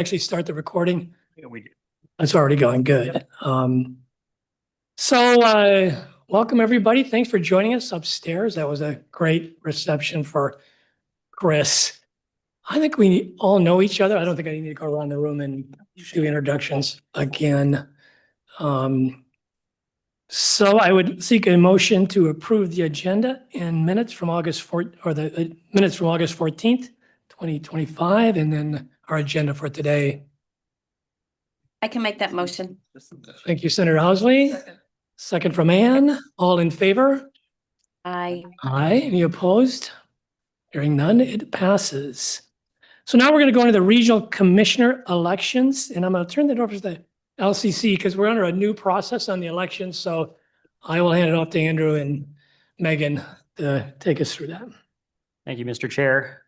actually start the recording? Yeah, we do. It's already going good. Welcome everybody. Thanks for joining us upstairs. That was a great reception for Chris. I think we all know each other. I don't think I need to go around the room and do introductions again. So I would seek a motion to approve the agenda and minutes from August 4th, or the minutes from August 14th, 2025, and then our agenda for today. I can make that motion. Thank you, Senator Housley. Second from Ann. All in favor? I Aye. Any opposed? Hearing none, it passes. So now we're going to go into the regional commissioner elections, and I'm going to turn that over to the LCC because we're under a new process on the elections. So I will hand it off to Andrew and Megan to take us through that. Thank you, Mr. Chair.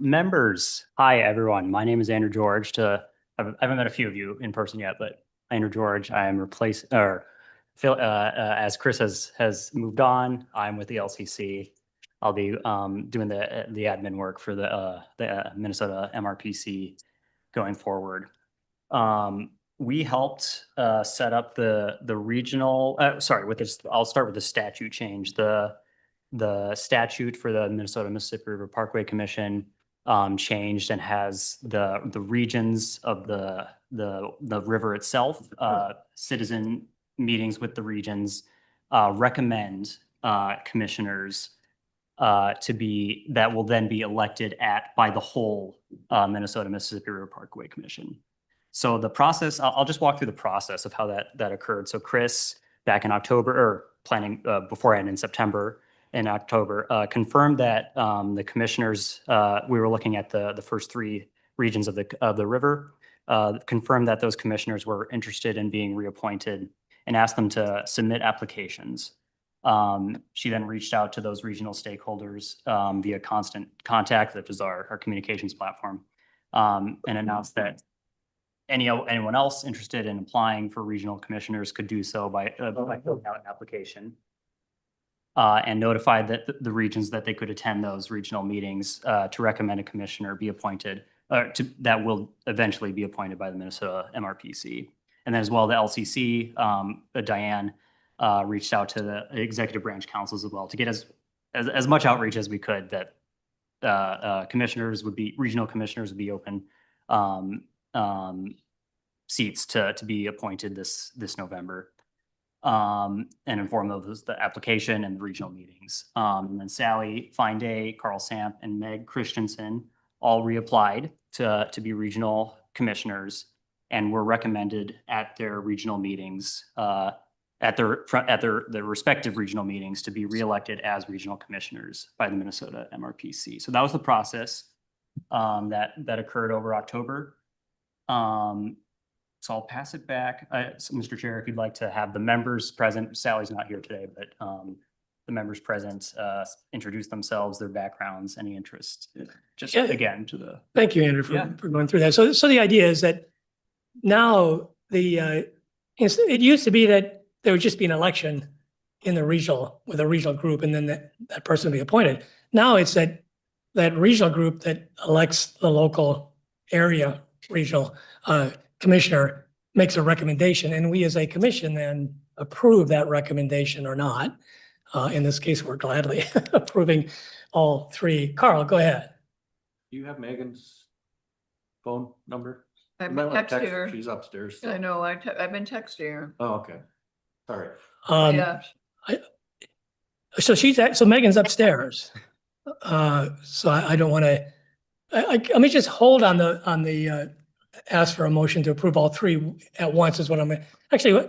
Members, hi, everyone. My name is Andrew George. I haven't met a few of you in person yet, but Andrew George, I am as Chris has moved on, I'm with the LCC. I'll be doing the admin work for the Minnesota MRPC going forward. We helped set up the regional, I'll start with the statute change. The statute for the Mississippi River Parkway Commission changed and has the regions of the river itself, citizen meetings with the regions recommend commissioners that will then be elected by the whole Mississippi River Parkway Commission. So the process, I'll just walk through the process of how that occurred. So Chris, back in October, or planning beforehand in September, in October, confirmed that the commissioners, we were looking at the first three regions of the river, confirmed that those commissioners were interested in being reappointed and asked them to submit applications. She then reached out to those regional stakeholders via Constant Contact, which is our communications platform, and announced that anyone else interested in applying for regional commissioners could do so by filling out an application. And notified that the regions that they could attend those regional meetings to recommend a commissioner be appointed, that will eventually be appointed by the Minnesota MRPC. And then as well, the LCC, Diane, reached out to the executive branch councils as well to get as much outreach as we could that regional commissioners would be open seats to be appointed this November. And inform those the application and the regional meetings. And then Sally Fine-Day, Carl Samp, and Meg Christensen all reapplied to be regional commissioners and were recommended at their regional meetings, at their respective regional meetings, to be reelected as regional commissioners by the Minnesota MRPC. So that was the process that occurred over October. So I'll pass it back. So Mr. Chair, if you'd like to have the members present, Sally's not here today, but the members present introduce themselves, their backgrounds, any interest. Just again to the. Thank you, Andrew, for going through that. So the idea is that now it used to be that there would just be an election in the regional with a regional group, and then that person would be appointed. Now it's that regional group that elects the local area regional commissioner makes a recommendation, and we as a commission then approve that recommendation or not. In this case, we're gladly approving all three. Carl, go ahead. Do you have Megan's phone number? I've been texting her. She's upstairs. I know, I've been texting her. Oh, okay. Sorry. Yeah. So Megan's upstairs. So I don't want to, let me just hold on the ask for a motion to approve all three at once is what I'm actually,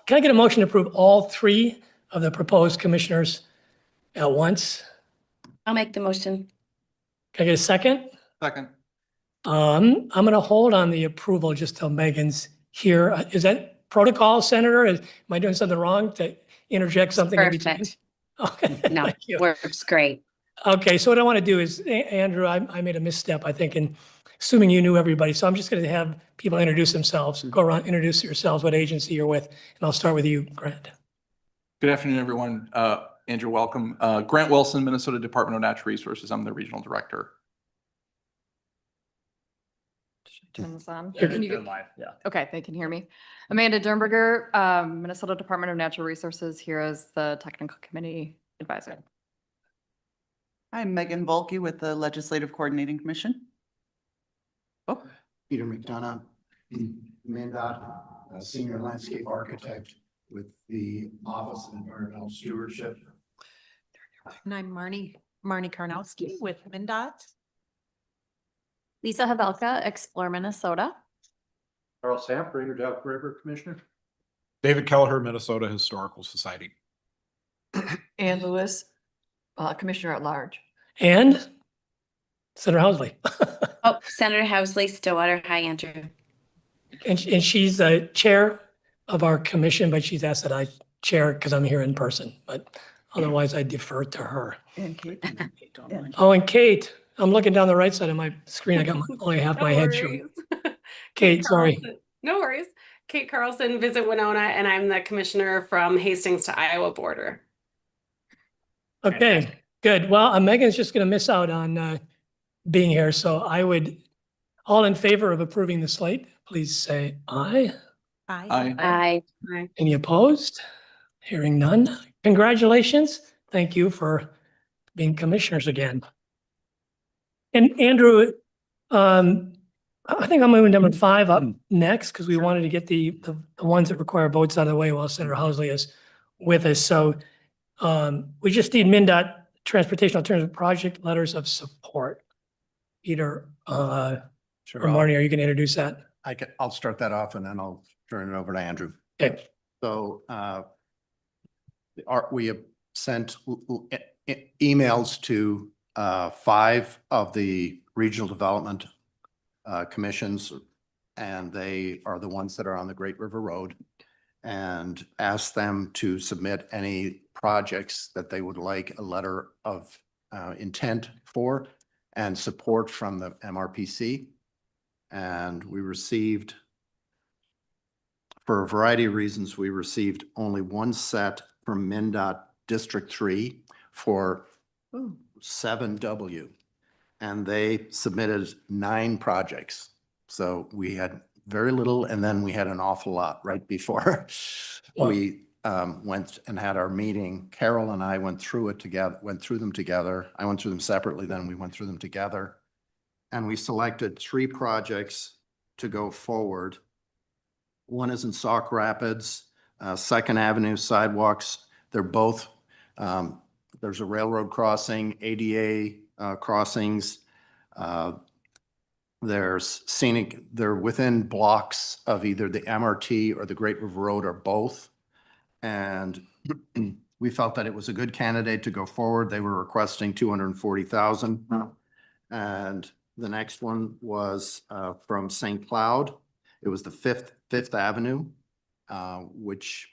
can I get a motion to approve all three of the proposed commissioners at once? I'll make the motion. Can I get a second? Second. I'm going to hold on the approval just till Megan's here. Is that protocol, Senator? Am I doing something wrong to interject something? Perfect. Okay. No, works great. Okay, so what I want to do is, Andrew, I made a misstep, I think, in assuming you knew everybody. So I'm just going to have people introduce themselves. Go around, introduce yourselves, what agency you're with, and I'll start with you, Grant. Good afternoon, everyone. Andrew, welcome. Grant Wilson, Minnesota Department of Natural Resources. I'm the regional director. turn this on. You're Can you They're get- live, yeah. Okay, they can hear me. Amanda Dernberger, Minnesota Department of Natural Resources, here as the technical committee advisor. I'm Megan Volke with the Legislative Coordinating Commission. Oh, Peter McDonough, MnDOT, Senior Landscape Architect with the Office of Environmental Stewardship. And I'm Marnie Karnowski with MnDOT. Lisa Havelka, Explore Minnesota. Carl Samp, Ranger Delaware River Commissioner. David Kelleher, Minnesota Historical Society. Ann Lewis, Commissioner at Large. And Senator Housley. Oh, Senator Housley, Stillwater. Hi, Andrew. And she's the chair of our commission, but she's asked that I chair because I'm here in person, but otherwise I defer to her. And Kate. Oh, and Kate, I'm looking down the right side of my screen. I got only half my head shown. Kate, sorry. Carlson. No worries. Kate Carlson, Visit Winona, and I'm the commissioner from Hastings to Iowa border. Okay, good. Well, Megan's just going to miss out on being here. So I would, all in favor of approving the slate, please say aye. Aye. Aye. Any opposed? Hearing none. Congratulations. Thank you for being commissioners again. And Andrew, I think I'm moving number 5 up next because we wanted to get the ones that require votes out of the way while Senator Housley is with us. So we just need MnDOT Transportation Alternative Project letters of support. Peter or Marnie, are you going to introduce that? I'll start that off and then I'll turn it over to Andrew. Okay. So we have sent emails to 5 of the regional development commissions, and they are the ones that are on the Great River Road, and asked them to submit any projects that they would like a letter of intent for and support from the MRPC. And we received, for a variety of reasons, we received only one set from MnDOT District 3 for 7W. And they submitted 9 projects. So we had very little, and then we had an awful lot right before we went and had our meeting. Carol and I went through them together. I went through them separately, then we went through them together. And we selected 3 projects to go forward. One is in Sauk Rapids, 2nd Avenue sidewalks. They're both, there's a railroad crossing, ADA crossings. There's scenic, they're within blocks of either the MRT or the Great River Road or both. And we felt that it was a good candidate to go forward. They were requesting 240,000. And the next one was from St. Cloud. It was the Fifth Avenue, which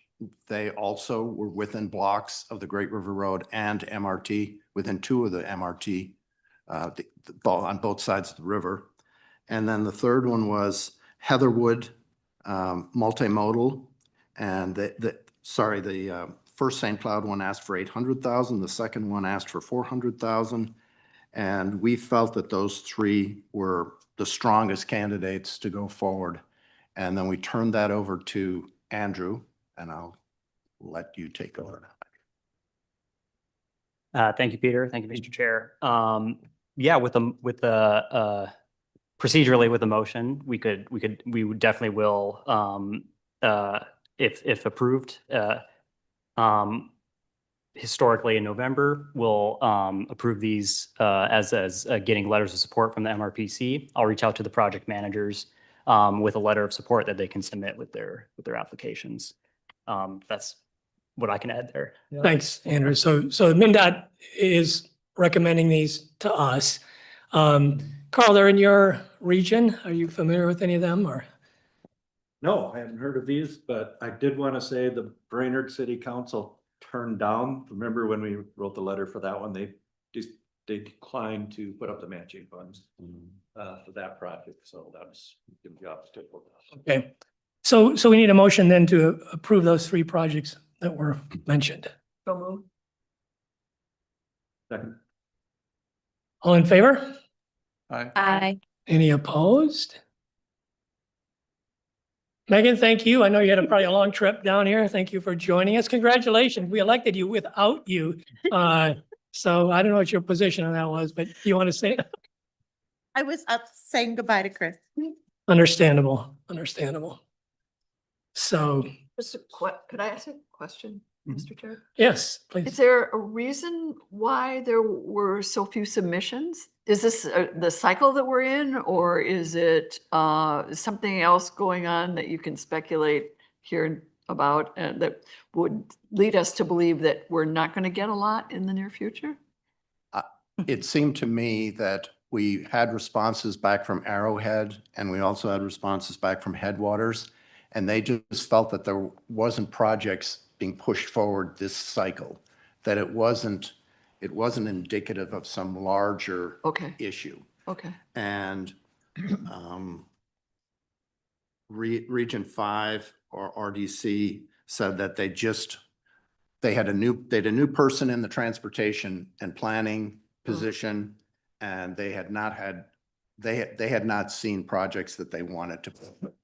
they also were within blocks of the Great River Road and MRT, within 2 of the MRT on both sides of the river. And then the third one was Heatherwood multimodal. And the first St. Cloud one asked for 800,000. The second one asked for 400,000. And we felt that those 3 were the strongest candidates to go forward. And then we turned that over to Andrew, and I'll let you take over now. Thank you, Peter. Thank you, Mr. Chair. Yeah, with the procedurally with the motion, we would definitely will, if approved, historically in November, we'll approve these as getting letters of support from the MRPC. I'll reach out to the project managers with a letter of support that they can submit with their applications. That's what I can add there. Thanks, Andrew. So MnDOT is recommending these to us. Carl, they're in your region. Are you familiar with any of them or? No, I hadn't heard of these, but I did want to say the Brainerd City Council turned down. Remember when we wrote the letter for that one, they declined to put up the matching funds for that project. So that was the job to take. Okay. So we need a motion then to approve those 3 projects that were mentioned. So moved. Second. All in favor? Aye. Aye. Any opposed? Megan, thank you. I know you had probably a long trip down here. Thank you for joining us. Congratulations. We elected you without you. So I don't know what your position on that was, but do you want to say? I was up saying goodbye to Chris. Understandable, understandable. So, Just could I ask a question, Mhm. Mr. Chair? yes, Is please. there a reason why there were so few submissions? Is this the cycle that we're in, or is it something else going on that you can speculate here about and that would lead us to believe that we're not going to get a lot in the near future? It seemed to me that we had responses back from Arrowhead and we also had responses back from Headwaters. And they just felt that there wasn't projects being pushed forward this cycle, that it wasn't indicative of some larger Okay, issue. okay. And Region 5 or RDC said that they had a new person in the transportation and planning position, and they had not seen projects that they wanted to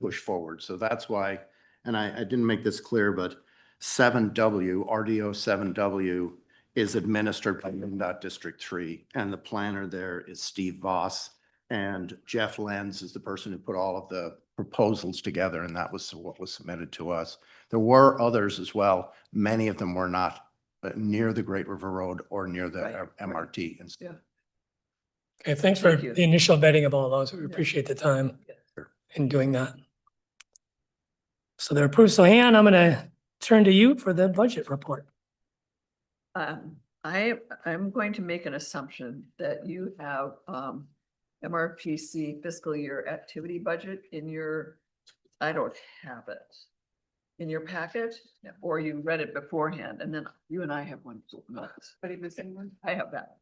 push forward. So that's why, and I didn't make this clear, but 7W, RDO 7W is administered by MnDOT District 3, and the planner there is Steve Voss, and Jeff Lenz is the person who put all of the proposals together, and that was what was submitted to us. There were others as well. Many of them were not near the Great River Road or near the Right, MRT. And Yeah. Okay, thanks for Thank you. the initial vetting of all those. We Yeah. appreciate the time Yeah. in doing that. So they're approved. So Ann, I'm gonna turn to you for the budget report. I'm going to make an assumption that you have MRPC fiscal year activity budget in your, I don't have it. In your packet, or you read it beforehand, and then you and I have one. But he missing one? I have that.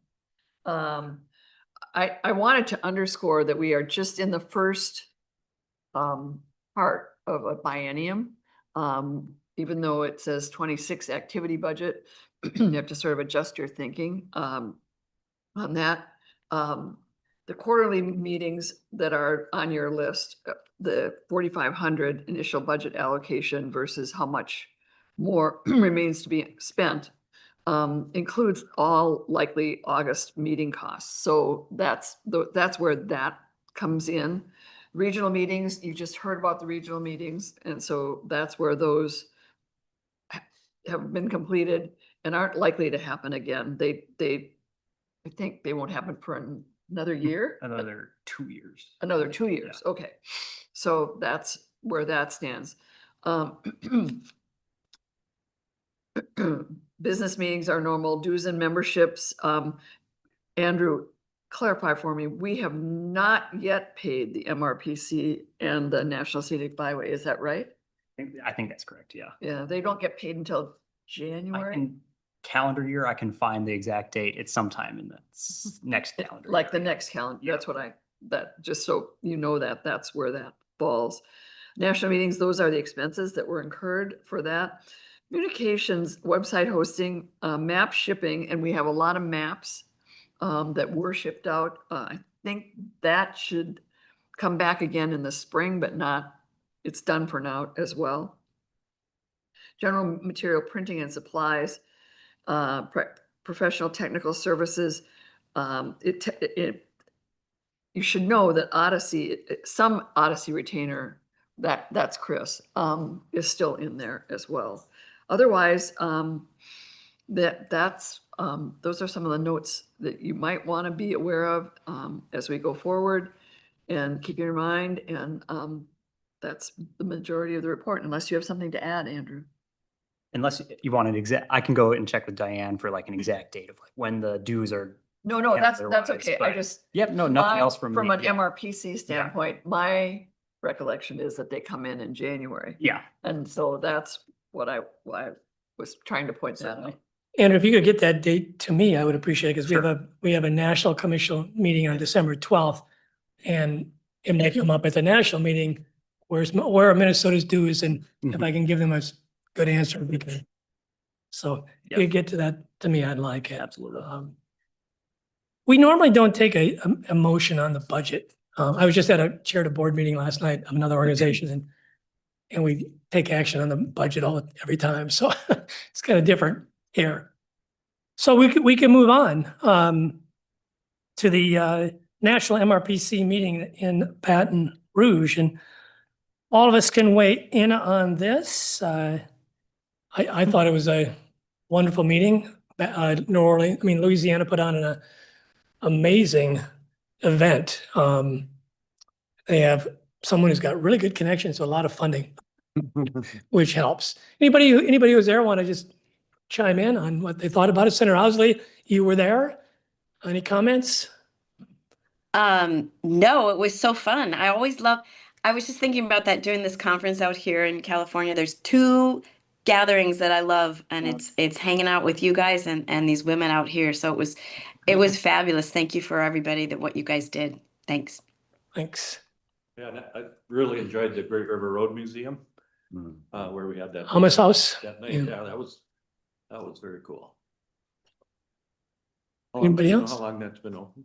I wanted to underscore that we are just in the first part of a biennium. Even though it says 26 activity budget, you have to sort of adjust your thinking on that. The quarterly meetings that are on your list, the 4,500 initial budget allocation versus how much more remains to be spent, includes all likely August meeting costs. So that's where that comes in. Regional meetings, you just heard about the regional meetings, and so that's where those have been completed and aren't likely to happen again. I think they won't happen for another year. Another 2 years. Another 2 years, okay. So that's where that stands. Business meetings are normal, dues and memberships. Andrew, clarify for me, we have not yet paid the MRPC and the National Scenic Byway, is that right? I think that's correct, yeah. Yeah, they don't get paid until January? Calendar year, I can find the exact date. It's sometime in the next calendar. Like the year. next calendar, that's what just so you know that, that's where that falls. National meetings, those are the expenses that were incurred for that. Communications, website hosting, map shipping, and we have a lot of maps that were shipped out. I think that should come back again in the spring, but it's done for now as well. General material printing and supplies, professional technical services. You should know that Odyssey, some Odyssey retainer, that's Chris, is still in there as well. Otherwise, those are some of the notes that you might want to be aware of as we go forward and keep in your mind. And that's the majority of the report, unless you have something to add, Andrew. Unless you want an exact, I can go and check with Diane for like an exact date of like when the dues are. No, that's otherwise, okay. but- Yep, no, nothing else from From me. an Yeah. MRPC standpoint, my recollection is that they come in January. Yeah, And so that's why I was trying to point that out. Andrew, if you could get that date to me, I would appreciate it, because we have a national commission meeting on December 12th. And it may come up at the national meeting, where are Minnesota's dues, and if I can give them a good answer, we can. So if you get to that, to me, I'd like it. absolutely. We normally don't take a motion on the budget. I was just at a chaired a board meeting last night of another organization, and and we take action on the budget every time. So it's kind of different here. So we can move on to the National MRPC meeting in Baton Rouge, and all of us can weigh in on this. I thought it was a wonderful meeting. New Orleans, Louisiana put on an amazing event. They have someone who's got really good connections, so a lot of funding, which helps. Anybody who's there want to just chime in on what they thought about it? Senator Housley, you were there. Any comments? No, it was so fun. I was just thinking about that during this conference out here in California. There's two gatherings that I love, and it's hanging out with you guys and these women out here. So it was fabulous. Thank you for everybody what you guys did. Thanks. Thanks. Yeah, and I really enjoyed the Great River Road Museum, where we had that. Hummus House. That night, Yeah. yeah, that was very cool. Anybody Do you know else? How long that's been open?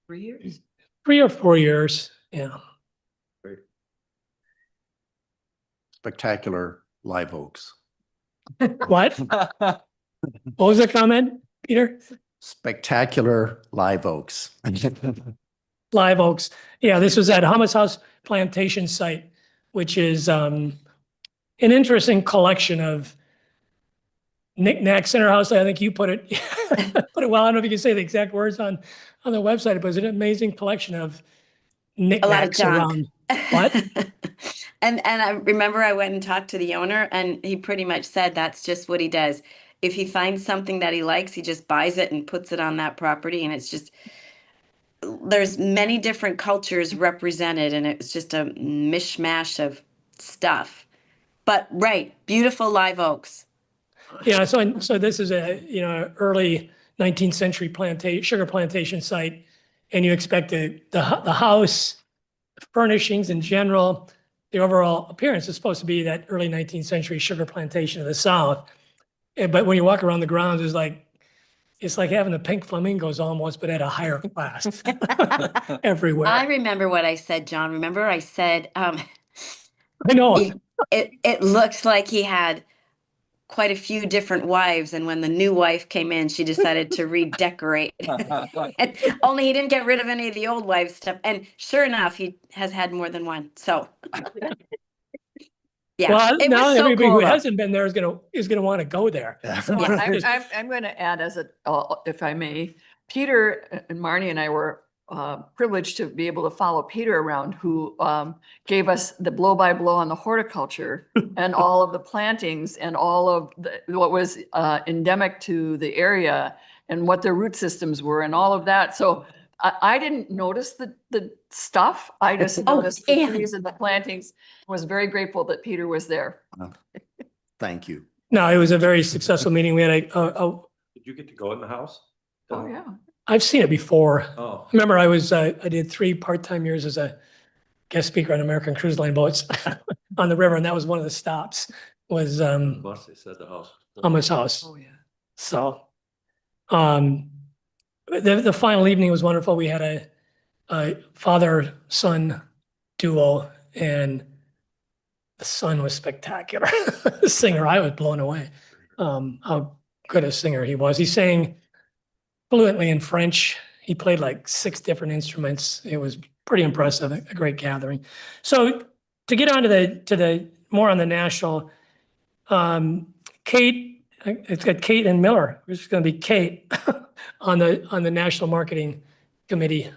3 years? 3 or 4 years. Yeah. Great. Spectacular live oaks. What? What was the comment, Peter? Spectacular live oaks. Live Oaks. Yeah, this was at Hummus House Plantation Site, which is an interesting collection of knickknacks. Senator House, I think you put it well. I don't know if you can say the exact words on the website, but it was an amazing collection of A lot of knickknacks junk. around. What? And I remember I went and talked to the owner, and he pretty much said that's just what he does. If he finds something that he likes, he just buys it and puts it on that property. And it's just, there's many different cultures represented, and it's just a mishmash of stuff. But right, beautiful live oaks. Yeah, so this is a early 19th century sugar plantation site, and you expect the house furnishings in general, the overall appearance is supposed to be that early 19th century sugar plantation of the South. But when you walk around the grounds, it's like having the pink flamingos almost, but at a higher class everywhere. I remember what I said, John. Remember I said, I know. it looks like he had quite a few different wives, and when the new wife came in, she decided to redecorate. Only he didn't get rid of any of the old wives' stuff, and sure enough, he has had more than one. So, yeah, Well, it now was so everybody cool. who hasn't been there is gonna want to go there. Well, I'm going to add if I may, Peter and Marnie and I were privileged to be able to follow Peter around, who gave us the blow-by-blow on the horticulture and all of the plantings and all of what was endemic to the area and what their root systems were and all of that. So I didn't notice the stuff. I just noticed the trees and the plantings. Was very grateful that Peter was there. Thank you. No, it was a very successful meeting. We had Did you get to go in the house? Oh, yeah. I've seen it before. Oh, Remember, I did 3 part-time years as a guest speaker on American Cruise Line boats on the river, and that was one of the stops. Was bus, they said the house. Hummus House. Oh, yeah. So, the final evening was wonderful. We had a father-son duo, and the son was spectacular. The singer, I was blown away. How good a singer he was. He sang fluently in French. He played like 6 different instruments. It was pretty impressive, a great gathering. So to get on to the more on the national, Kate, it's got Kate and Miller. It's going to be Kate on the National Marketing Committee.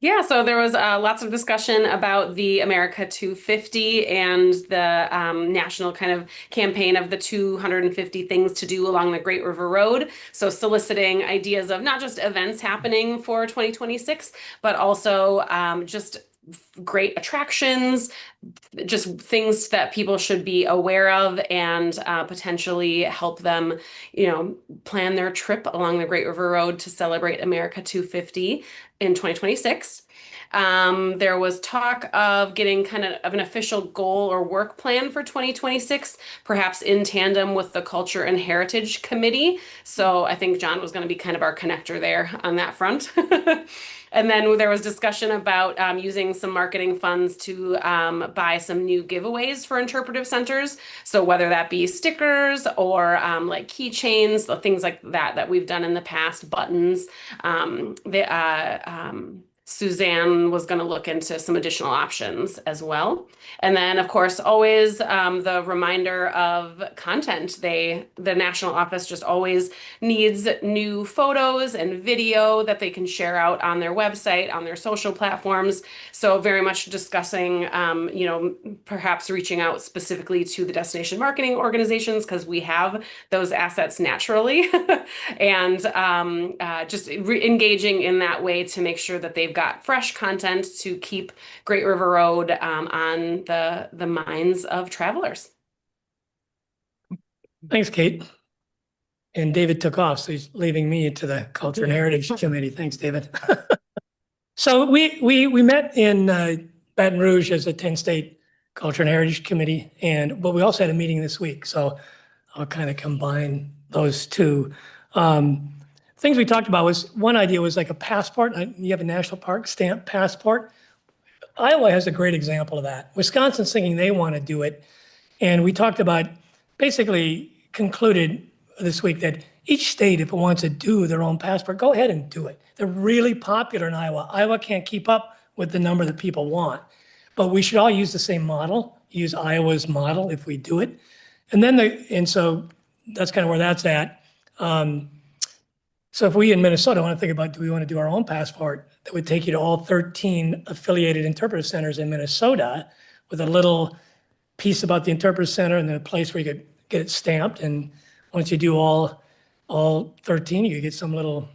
Yeah, so there was lots of discussion about the America 250 and the national kind of campaign of the 250 things to do along the Great River Road. So soliciting ideas of not just events happening for 2026, but also just great attractions, just things that people should be aware of and potentially help them, plan their trip along the Great River Road to celebrate America 250 in 2026. There was talk of getting kind of an official goal or work plan for 2026, perhaps in tandem with the Culture and Heritage Committee. So I think John was going to be kind of our connector there on that front. And then there was discussion about using some marketing funds to buy some new giveaways for interpretive centers. So whether that be stickers or like keychains, things like that we've done in the past, buttons. Suzanne was going to look into some additional options as well. And then, of course, always the reminder of content. The national office just always needs new photos and video that they can share out on their website, on their social platforms. So very much discussing, perhaps reaching out specifically to the destination marketing organizations because we have those assets naturally, and just engaging in that way to make sure that they've got fresh content to keep Great River Road on the minds of travelers. Thanks, Kate. And David took off, so he's leaving me to the Culture and Heritage Committee. Thanks, David. So we met in Baton Rouge as a 10-state Culture and Heritage Committee, but we also had a meeting this week. So I'll kind of combine those two. Things we talked about was, one idea was like a passport. You have a national park stamp passport. Iowa has a great example of that. Wisconsin's thinking they want to do it. And we talked about, basically concluded this week that each state, if it wants to do their own passport, go ahead and do it. They're really popular in Iowa. Iowa can't keep up with the number that people want. But we should all use the same model, use Iowa's model if we do it. And so that's kind of where that's at. So if we in Minnesota want to think about, do we want to do our own passport that would take you to all 13 affiliated interpretive centers in Minnesota with a little piece about the interpretive center and then a place where you could get it stamped. And once you do all 13, you get some little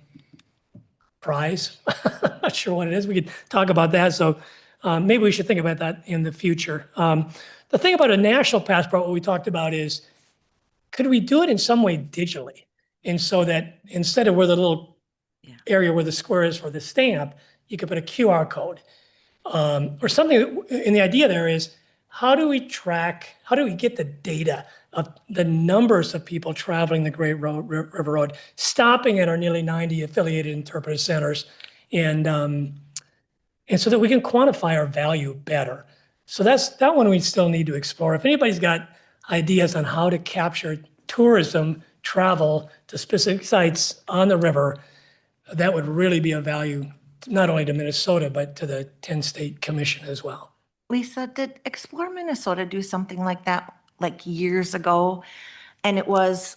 prize. I'm not sure what it is. We could talk about that. So maybe we should think about that in the future. The thing about a national passport, what we talked about is, could we do it in some way digitally? And so that instead of where the little area where the square is for the stamp, you could put a QR code or something. And the idea there is, how do we get the data of the numbers of people traveling the Great River Road, stopping at our nearly 90 affiliated interpretive centers, and so that we can quantify our value better. So that one we still need to explore. If anybody's got ideas on how to capture tourism travel to specific sites on the river, that would really be of value, not only to Minnesota, but to the 10-state commission as well. Lisa, did Explore Minnesota do something like that like years ago? And it was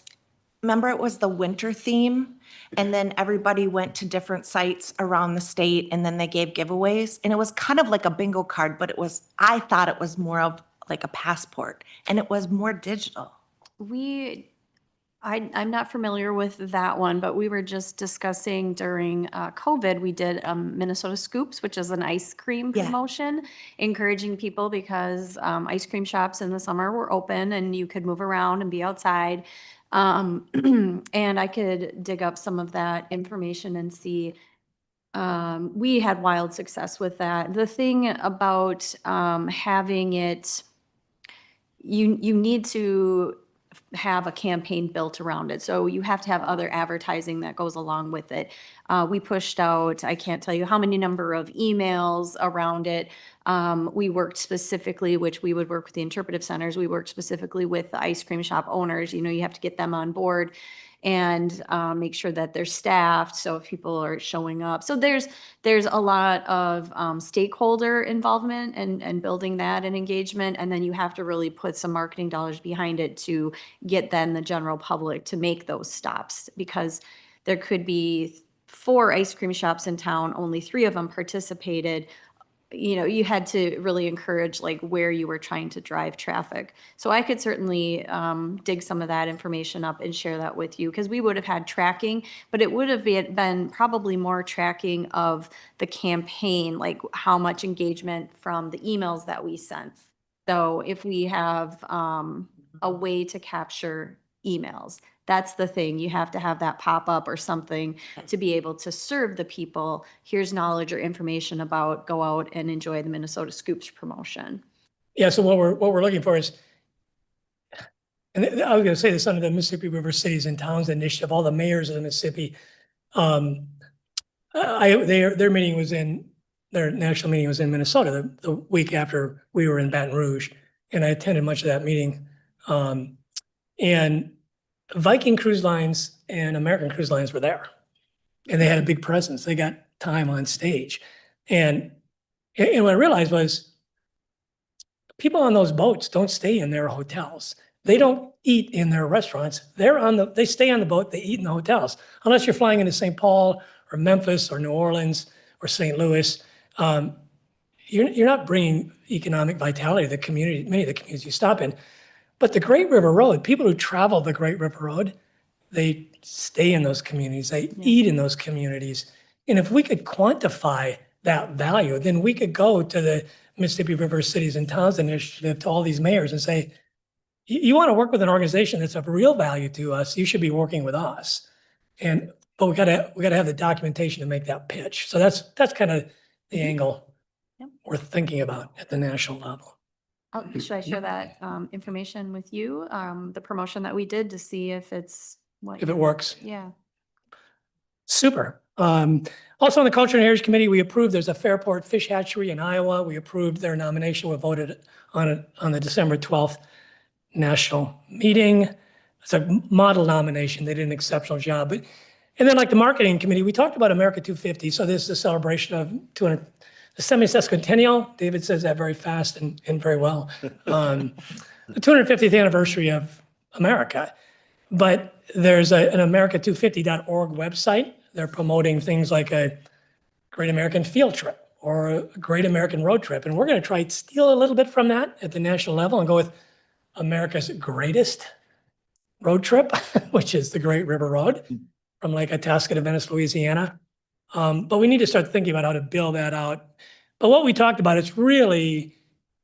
the winter theme, and then everybody went to different sites around the state, and then they gave giveaways, and it was kind of like a bingo card, but I thought it was more of like a passport, and it was more digital. I'm not familiar with that one, but we were just discussing during COVID, we did Minnesota Scoops, which is an ice cream promotion, encouraging people because ice cream shops in the summer were open and you could move around and be outside. And I could dig up some of that information and see. We had wild success with that. The thing about having it, you need to have a campaign built around it. So you have to have other advertising that goes along with it. We pushed out, I can't tell you how many number of emails around it. We worked specifically, which we would work with the interpretive centers. We worked specifically with the ice cream shop owners. You have to get them on board and make sure that they're staffed. So if people are showing up. So there's a lot of stakeholder involvement and building that and engagement. And then you have to really put some marketing dollars behind it to get then the general public to make those stops, because there could be 4 ice cream shops in town, only 3 of them participated. You had to really encourage like where you were trying to drive traffic. So I could certainly dig some of that information up and share that with you, because we would have had tracking, but it would have been probably more tracking of the campaign, like how much engagement from the emails that we sent. So if we have a way to capture emails, That's the thing. You have to have that pop up or something to be able to serve the people. Here's knowledge or information about, go out and enjoy the Minnesota Scoops promotion. Yeah, so what we're looking for is, and I was going to say this under the Mississippi River Cities and Towns Initiative, all the mayors of the Mississippi, their meeting was their national meeting was in Minnesota the week after we were in Baton Rouge, and I attended much of that meeting. And Viking Cruise Lines and American Cruise Lines were there, and they had a big presence. They got time on stage, and what I realized was people on those boats don't stay in their hotels. They don't eat in their restaurants. They stay on the boat, they eat in the hotels. Unless you're flying into St. Paul or Memphis or New Orleans or St. Louis, you're not bringing economic vitality to the community, many of the communities you stop in. But the Great River Road, people who travel the Great River Road, they stay in those communities, they eat in those communities. And if we could quantify that value, then we could go to the Mississippi River Cities and Towns Initiative, to all these mayors, and say, you want to work with an organization that's of real value to us, you should be working with us. But we gotta have the documentation to make that pitch. So that's kind of the angle we're thinking about at the national level. Should I share that information with you? The promotion that we did, to see if it's If it works. Yeah. Super. Also on the Culture and Heritage Committee, we approved, there's a Fairport Fish Hatchery in Iowa. We approved their nomination. We voted on it on the December 12th national meeting. It's a model nomination. They did an exceptional job. And then like the Marketing Committee, we talked about America 250. So this is a celebration of the 70th David says that very fast and very well. The 250th anniversary of America. But there's an America250.org website. They're promoting things like a Great American Field Trip or a Great American Road Trip. And we're going to try to steal a little bit from that at the national level and go with America's greatest road trip, which is the Great River Road from Lake Itasca to Venice, Louisiana. But we need to start thinking about how to build that out. But what we talked about, it's really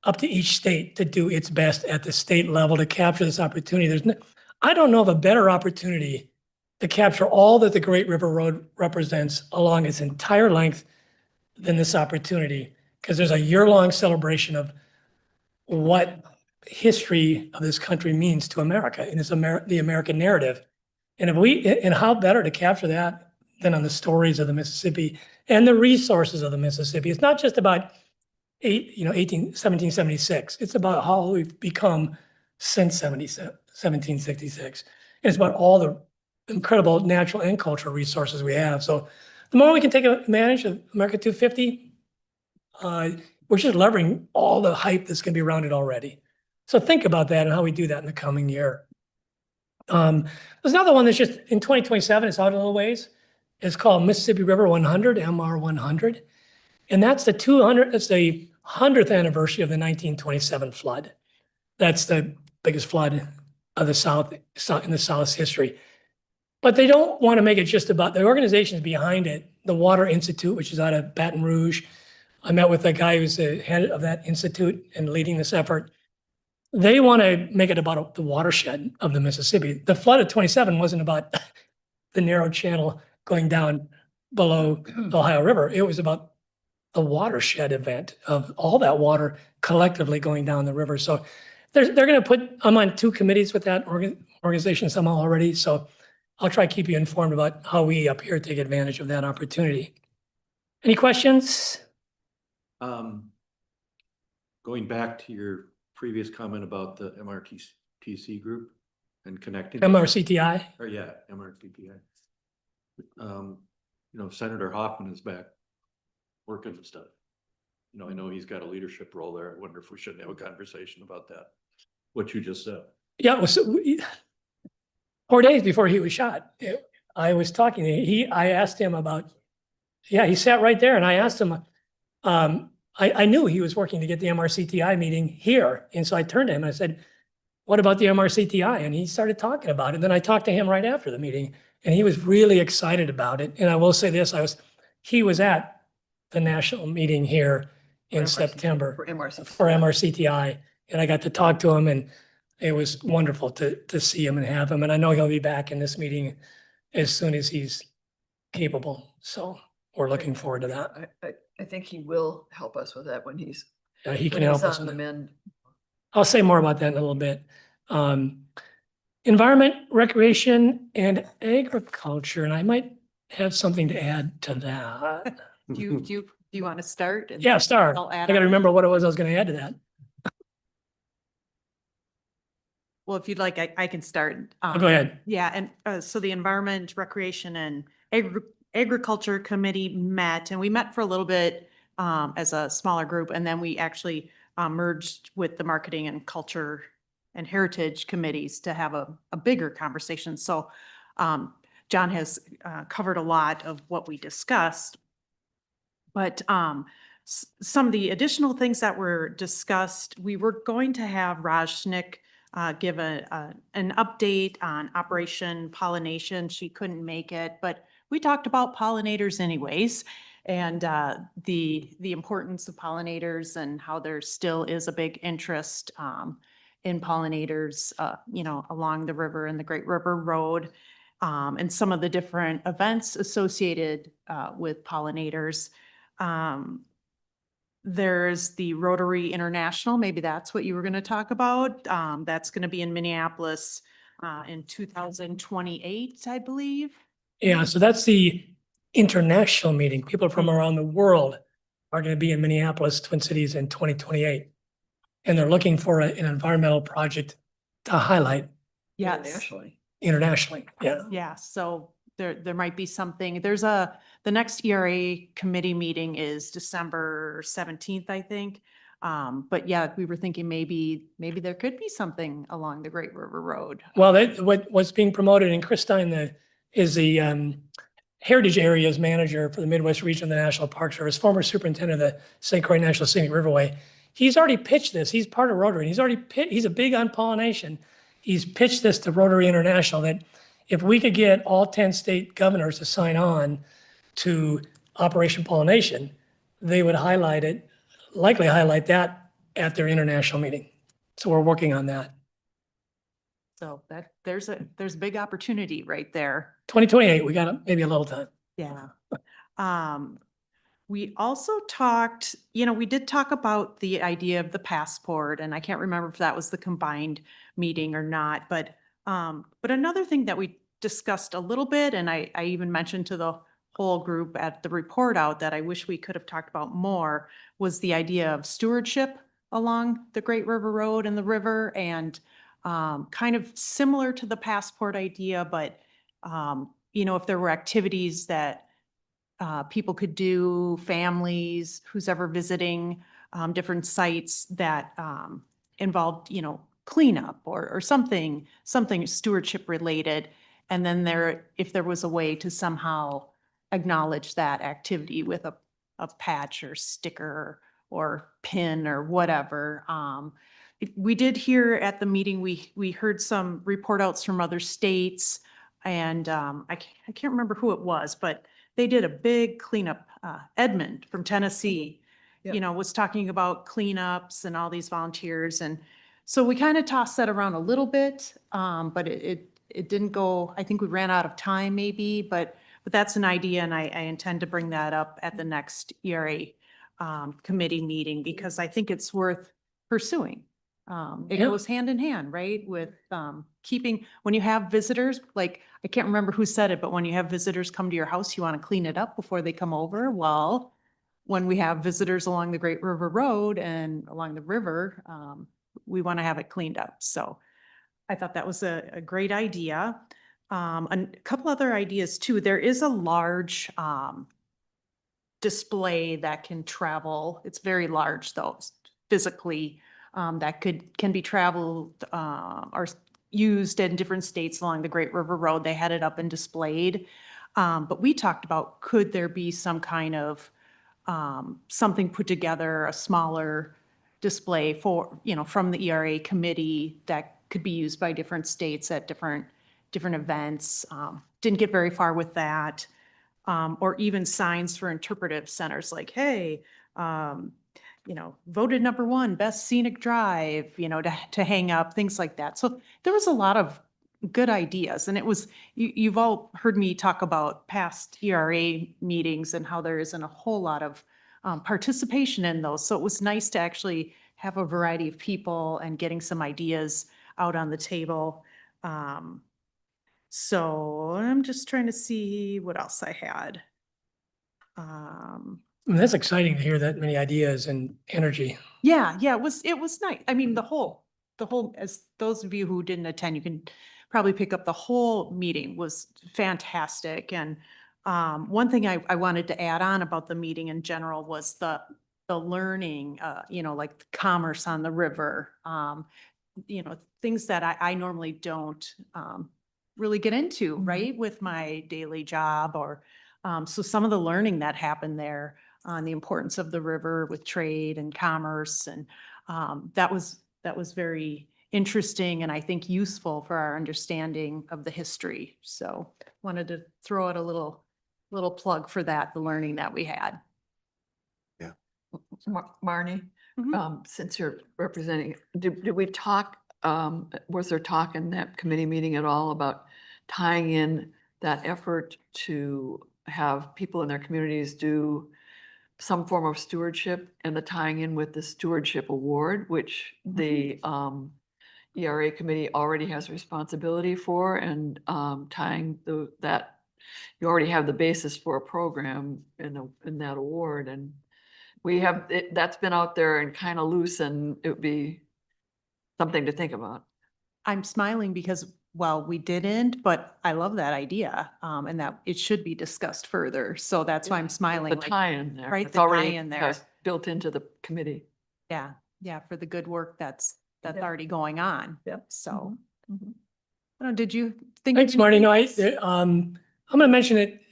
up to each state to do its best at the state level to capture this opportunity. I don't know of a better opportunity to capture all that the Great River Road represents along its entire length than this opportunity, because there's a year-long celebration of what history of this country means to America, and it's the American narrative. And how better to capture that than on the stories of the Mississippi and the resources of the Mississippi. It's not just about 1776. It's about how we've become since 1766. And it's about all the incredible natural and cultural resources we have. So the more we can take advantage of America 250, we're just leveraging all the hype that's going to be around it already. So think about that and how we do that in the coming year. There's another one that's just in 2027, it's out a little ways. It's called Mississippi River 100, MR 100. And that's the 100th anniversary of the 1927 flood. That's the biggest flood of the South in the South's history. But they don't want to make it just about the organizations behind it. The Water Institute, which is out of Baton Rouge. I met with a guy who's the head of that institute and leading this effort. They want to make it about the watershed of the Mississippi. The flood of 27 wasn't about the narrow channel going down below the Ohio River. It was about the watershed event of all that water collectively going down the river. So they're going to put, I'm on 2 committees with that organization somehow already. So I'll try to keep you informed about how we up here take advantage of that opportunity. Any questions? Going back to your previous comment about the MRPC group and connecting. MRCTI? Or yeah, MRCTI. Senator Hoffman is back working and stuff. I know he's got a leadership role there. I wonder if we shouldn't have a conversation about that. What you just said. Yeah, it was 4 days before he was shot. I was talking to him. I asked him about, he sat right there and I asked him, I knew he was working to get the MRCTI meeting here. And so I turned to him and I said, what about the MRCTI? And he started talking about it. And then I talked to him right after the meeting and he was really excited about it. And I will say this, he was at the national meeting here in September For MRCTI. for MRCTI. And I got to talk to him and it was wonderful to see him and have him. And I know he'll be back in this meeting as soon as he's capable. So we're looking forward to that. I think he will help us with that when he's, He can when he's help us on with the it. mend. I'll say more about that in a little bit. Environment, recreation, and agriculture, and I might have something to add to that. Do you want to start? and Yeah, Star, I'll I add gotta on? remember what it was I was gonna add to that. Well, if you'd like, I can start. Go ahead. Yeah, and so the Environment, Recreation, and Agriculture Committee met, and we met for a little bit as a smaller group, and then we actually merged with the Marketing and Culture and Heritage Committees to have a bigger conversation. So John has covered a lot of what we discussed. But some of the additional things that were discussed, we were going to have Raj Schnick give an update on Operation Pollination. She couldn't make it, but we talked about pollinators anyways, and the importance of pollinators and how there still is a big interest in pollinators, along the river and the Great River Road, and some of the different events associated with pollinators. There's the Rotary International, maybe that's what you were going to talk about. That's going to be in Minneapolis in 2028, I believe. Yeah, so that's the international meeting. People from around the world are gonna be in Minneapolis, Twin Cities in 2028. And they're looking for an environmental project to highlight Yes. Internationally. internationally. Yeah. Yeah, so there might be something, the next ERA committee meeting is December 17th, I think. But yeah, we were thinking maybe there could be something along the Great River Road. Well, what's being promoted, and Chris Stein is the Heritage Areas Manager for the Midwest region of the National Park Service, former superintendent of the St. Croix National Scenic Riverway. He's already pitched this. He's part of Rotary. And he's a big on pollination. He's pitched this to Rotary International that if we could get all 10 state governors to sign on to Operation Pollination, they would likely highlight that at their international meeting. So we're working on that. So there's a big opportunity right there. 2028, we got maybe a little time. Yeah. We also talked, we did talk about the idea of the passport, and I can't remember if that was the combined meeting or not, but another thing that we discussed a little bit, and I even mentioned to the whole group at the report out that I wish we could have talked about more, was the idea of stewardship along the Great River Road and the river, and kind of similar to the passport idea, but if there were activities that people could do, families, who's ever visiting different sites that involved, cleanup or something stewardship related. And then if there was a way to somehow acknowledge that activity with a patch or sticker or pin or whatever. We did hear at the meeting, we heard some report outs from other states, and I can't remember who it was, but they did a big cleanup. Edmund from Tennessee, Yep. Was talking about cleanups and all these volunteers. And so we kind of tossed that around a little bit, but it didn't go, I think we ran out of time maybe, but that's an idea, and I intend to bring that up at the next ERA committee meeting, because I think it's worth pursuing. It Yeah. goes hand in hand, right? With when you have visitors, like, I can't remember who said it, but when you have visitors come to your house, you want to clean it up before they come over. Well, when we have visitors along the Great River Road and along the river, we want to have it cleaned up. So I thought that was a great idea. A couple other ideas too. There is a large display that can travel. It's very large though, physically, that can be traveled or used in different states along the Great River Road. They had it up and displayed. But we talked about, could there be some kind of something put together, a smaller display for, from the ERA committee that could be used by different states at different events. Didn't get very far with that. Or even signs for interpretive centers like, hey, voted #1, best scenic drive, to hang up, things like that. So there was a lot of good ideas. And it was, you've all heard me talk about past ERA meetings and how there isn't a whole lot of participation in those. So it was nice to actually have a variety of people and getting some ideas out on the table. So I'm just trying to see what else I had. I mean, that's exciting to hear that many ideas and energy. Yeah, it was nice. I mean, the whole, as those of you who didn't attend, you can probably pick up the whole meeting was fantastic. And one thing I wanted to add on about the meeting in general was the learning, like commerce on the river, things that I normally don't really get into, right, with my daily job or so some of the learning that happened there on the importance of the river with trade and commerce. And that was very interesting and I think useful for our understanding of the history. So wanted to throw out a little plug for that, the learning that we had. Yeah. Marnie, Mhm. since you're representing, did we talk, was there talk in that committee meeting at all about tying in that effort to have people in their communities do some form of stewardship and the tying in with the stewardship award, which the ERA committee already has responsibility for, and tying that you already have the basis for a program in that award, and we have that's been out there and kind of loose, and it would be something to think about. I'm smiling because, well, we didn't, but I love that idea, and that it should be discussed further. So that's why I'm smiling. The like, tie-in there. Right, It's the already tie-in there. has built into the committee. Yeah, for the good work that's already going on. Yep. So, Mhm. I don't know, did you think? of Thanks, Marty. No, anything? I'm going to mention it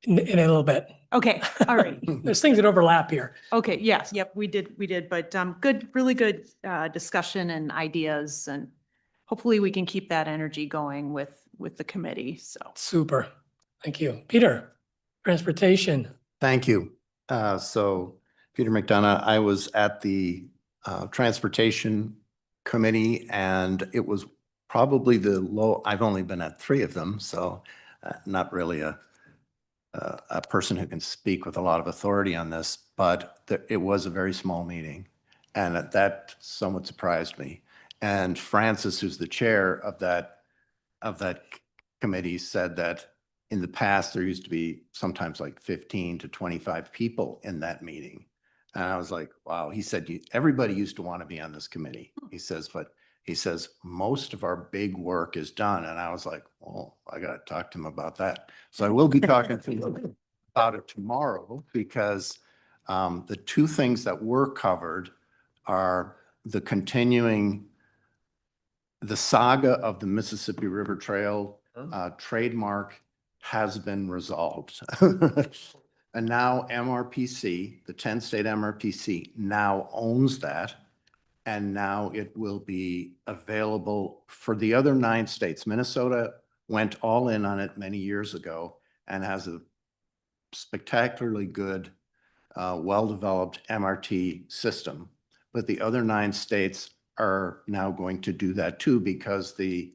in a little bit. Okay, all right. There's things that overlap here. Okay, yes, yep, we did, but good, really good discussion and ideas, and hopefully we can keep that energy going with the committee, so. Super. Thank you. Peter, transportation. Thank you. So Peter McDonough, I was at the Transportation Committee and it was probably I've only been at 3 of them, so not really a person who can speak with a lot of authority on this, but it was a very small meeting and that somewhat surprised me. And Francis, who's the chair of that committee, said that in the past, there used to be sometimes like 15 to 25 people in that meeting. And I was like, wow. He said, everybody used to want to be on this committee. He says, but he says, most of our big work is done. And I was like, well, I got to talk to him about that. So I will be talking to him about it tomorrow because the 2 things that were covered are the saga of the Mississippi River Trail trademark has been resolved. And now MRPC, the 10-state MRPC now owns that. And now it will be available for the other 9 states. Minnesota went all in on it many years ago and has a spectacularly good, well-developed MRT system. But the other 9 states are now going to do that too because the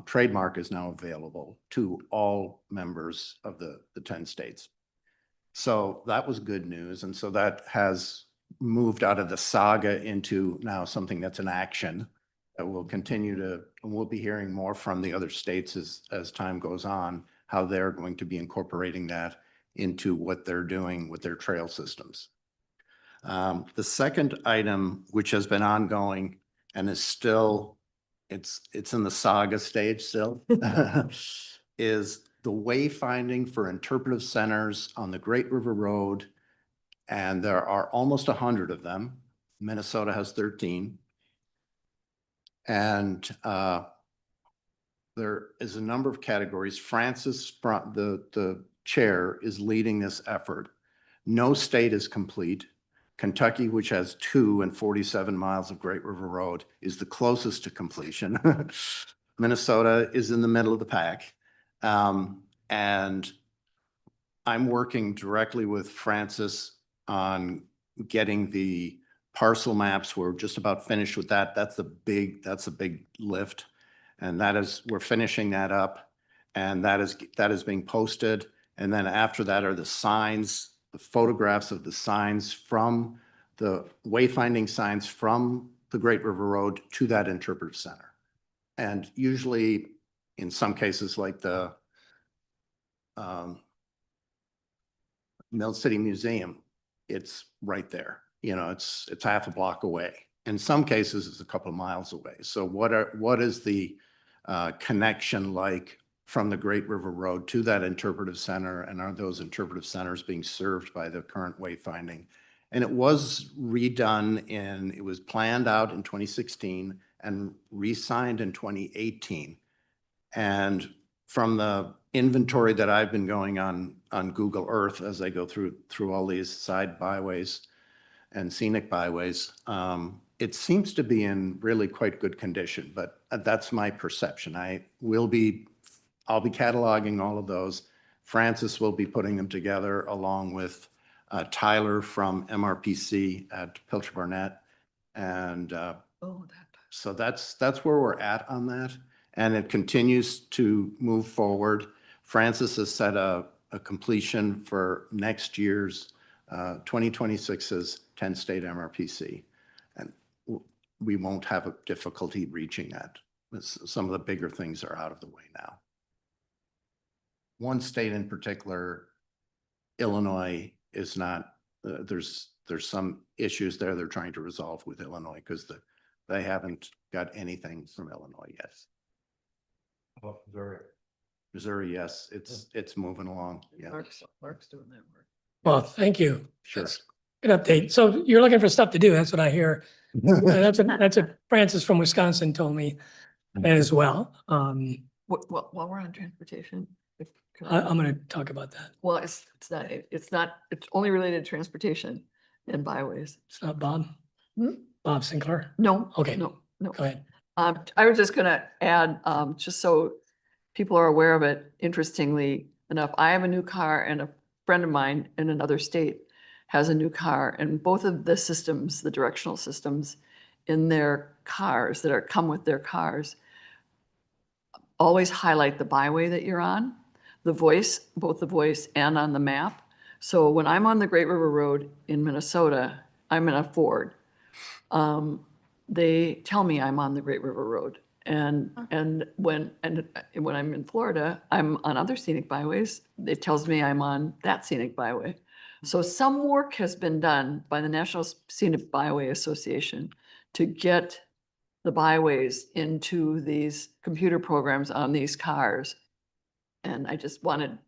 trademark is now available to all members of the 10 states. So that was good news. And so that has moved out of the saga into now something that's in action that will continue to, and we'll be hearing more from the other states as time goes on, how they're going to be incorporating that into what they're doing with their trail systems. The second item, which has been ongoing and is still, it's in the saga stage still, is the wayfinding for interpretive centers on the Great River Road. And there are almost 100 of them. Minnesota has 13. And there is a number of categories. Francis, the chair, is leading this effort. No state is complete. Kentucky, which has 2 and 47 miles of Great River Road, is the closest to completion. Minnesota is in the middle of the pack. And I'm working directly with Francis on getting the parcel maps. We're just about finished with that. That's a big lift. And we're finishing that up, and that is being posted. And then after that are the signs, the photographs of the signs from the wayfinding signs from the Great River Road to that interpretive center. And usually in some cases like the Mill City Museum, it's right there. You know, it's half a block away. In some cases, it's a couple of miles away. So what is the connection like from the Great River Road to that interpretive center? And are those interpretive centers being served by the current wayfinding? And it was redone it was planned out in 2016 and re-signed in 2018. And from the inventory that I've been going on Google Earth as I go through all these side byways and scenic byways, it seems to be in really quite good condition, but that's my perception. I'll be cataloging all of those. Francis will be putting them together along with Tyler from MRPC at Pilcher Barnett. And so that's where we're at on that. And it continues to move forward. Francis has set a completion for next year's 2026's 10 state MRPC. And we won't have a difficulty reaching that. Some of the bigger things are out of the way now. One state in particular, Illinois, is not, there's some issues there they're trying to resolve with Illinois because they haven't got anything from Illinois yet. Oh, Missouri. Missouri, yes, it's moving along. Yeah, Mark's doing that work. Well, thank you. sure. That's a good update. So you're looking for stuff to do. That's what I hear. That's what Francis from Wisconsin told me as well. While we're on transportation, I'm going to talk about that. well, it's only related to transportation and byways. It's not Bob? Hmm? Bob Sinclair? No. Okay. No. Go ahead. I was just gonna add, just so people are aware of it, interestingly enough, I have a new car and a friend of mine in another state has a new car, and both of the systems, the directional systems in their cars that come with their cars, always highlight the byway that you're on, the voice, both the voice and on the map. So when I'm on the Great River Road in Minnesota, I'm in a Ford. They tell me I'm on the Great River Road. And when I'm in Florida, I'm on other scenic byways. It tells me I'm on that scenic byway. So some work has been done by the National Scenic Byway Association to get the byways into these computer programs on these cars. And I just wanted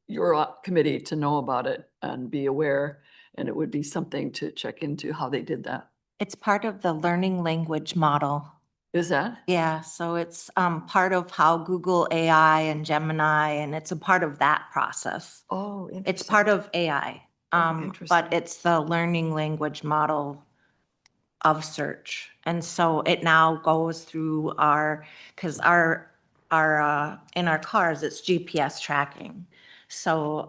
your committee to know about it and be aware, and it would be something to check into how they did that. It's part of the learning language model. Is that? Yeah, so it's part of how Google AI and Gemini, and it's a part of that process. Oh, It's interesting. part of AI, interesting. but it's the learning language model of search. And so it now goes through because in our cars, it's GPS tracking. So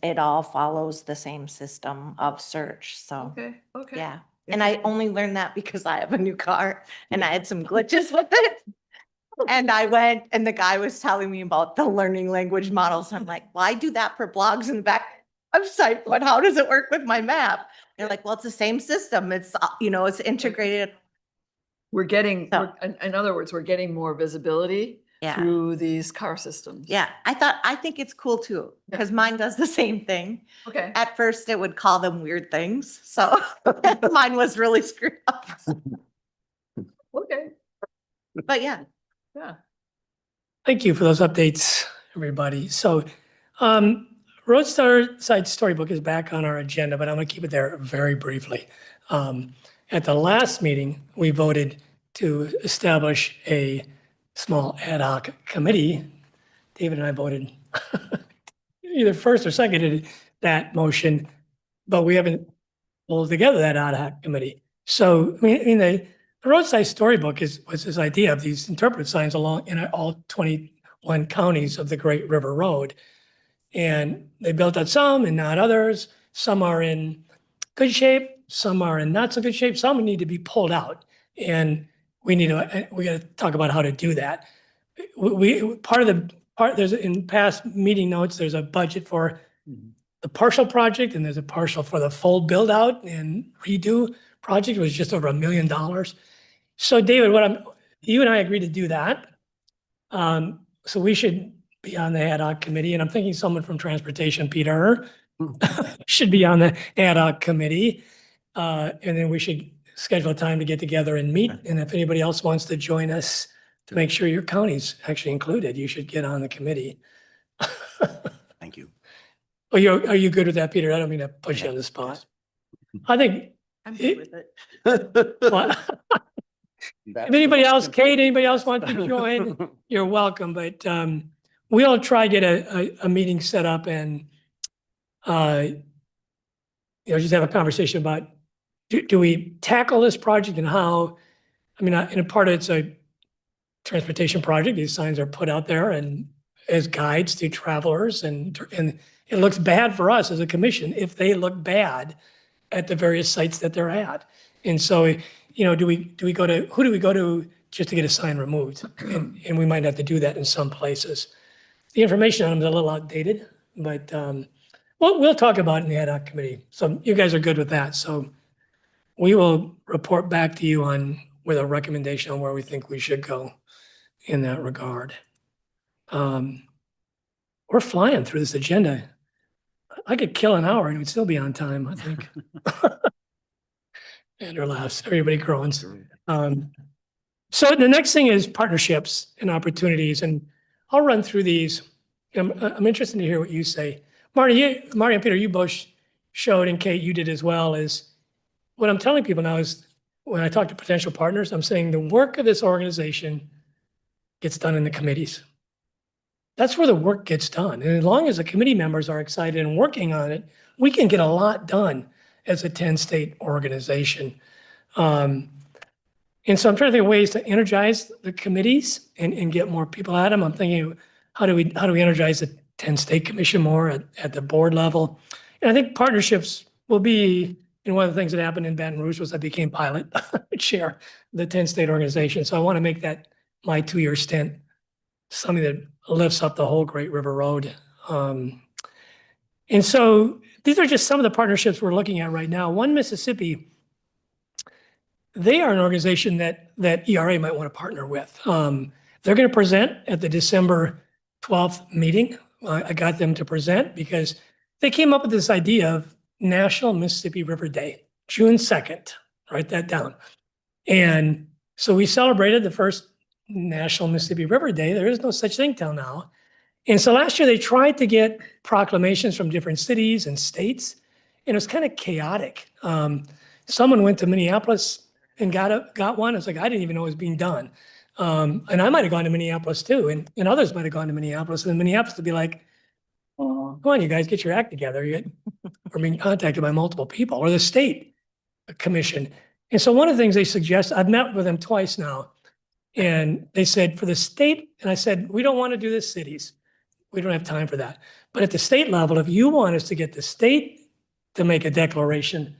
it all follows the same system of search, so. Okay. Yeah, and I only learned that because I have a new car and I had some glitches with it. And I went and the guy was telling me about the learning language models. I'm like, well, I do that for blogs in the back website, but how does it work with my map? They're like, well, it's the same system. It's, it's integrated. We're getting, So- in other words, we're getting more visibility Yeah. through these car systems. Yeah, I think it's cool too, because mine does the same thing. Okay. At first, it would call them weird things, so mine was really screwed up. Okay. But yeah. Yeah. Thank you for those updates, everybody. So Roadside Storybook is back on our agenda, but I'm going to keep it there very briefly. At the last meeting, we voted to establish a small ad hoc committee. David and I voted either first or seconded that motion, but we haven't pulled together that ad hoc committee. So, I mean the Roadside Storybook was this idea of these interpretive signs along in all 21 counties of the Great River Road. And they built out some and not others. Some are in good shape, some are in not so good shape, some need to be pulled out. And we gotta talk about how to do that. There's in past meeting notes, there's a budget for the partial project and there's a partial for the full build out and redo project was just over $1 million. So David, you and I agreed to do that. So we should be on the ad hoc committee, and I'm thinking someone from transportation, Peter, should be on the ad hoc committee. And then we should schedule a time to get together and meet. And if anybody else wants to join us to make sure your county's actually included, you should get on the committee. Thank you. Are you good with that, Peter? I don't mean to put you on the spot. I think. I'm good with it. Well, if anybody else, Kate, anybody else wants to join, you're welcome, but we'll try to get a meeting set up and just have a conversation about do we tackle this project and how, I mean, in a part of it's a transportation project, these signs are put out there and as guides to travelers and it looks bad for us as a commission if they look bad at the various sites that they're at. And so, do we go to, who do we go to just to get a sign removed? And we might have to do that in some places. The information on them is a little outdated, but we'll talk about it in the ad hoc committee. So you guys are good with that. So we will report back to you with a recommendation on where we think we should go in that regard. We're flying through this agenda. I could kill an hour and it would still be on time, I think. Andrew laughs, everybody groans. So the next thing is partnerships and opportunities, and I'll run through these. I'm interested to hear what you say. Marty and Peter, you both showed, and Kate, you did as well, is what I'm telling people now is when I talk to potential partners, I'm saying the work of this organization gets done in the committees. That's where the work gets done. And as long as the committee members are excited and working on it, we can get a lot done as a 10-state organization. And so I'm trying to think of ways to energize the committees and get more people at them. I'm thinking, how do we energize the 10-state commission more at the board level? And I think partnerships will be, one of the things that happened in Baton Rouge was I became pilot chair of the 10-state organization. So I want to make that my 2-year stint something that lifts up the whole Great River Road. And so these are just some of the partnerships we're looking at right now. One Mississippi, they are an organization that ERA might want to partner with. They're going to present at the December 12th meeting. I got them to present because they came up with this idea of National Mississippi River Day, June 2nd. Write that down. And so we celebrated the first National Mississippi River Day. There is no such thing till now. And so last year they tried to get proclamations from different cities and states, and it was kind of chaotic. Someone went to Minneapolis and got one. It's like, I didn't even know it was being done. And I might have gone to Minneapolis too, and others might have gone to Minneapolis. And Minneapolis would be like, come on, you guys, get your act together. We're being contacted by multiple people, or the state commission. And so one of the things they suggest, I've met with them twice now, and they said for the state, and I said, we don't want to do this cities. We don't have time for that. But at the state level, if you want us to get the state to make a declaration,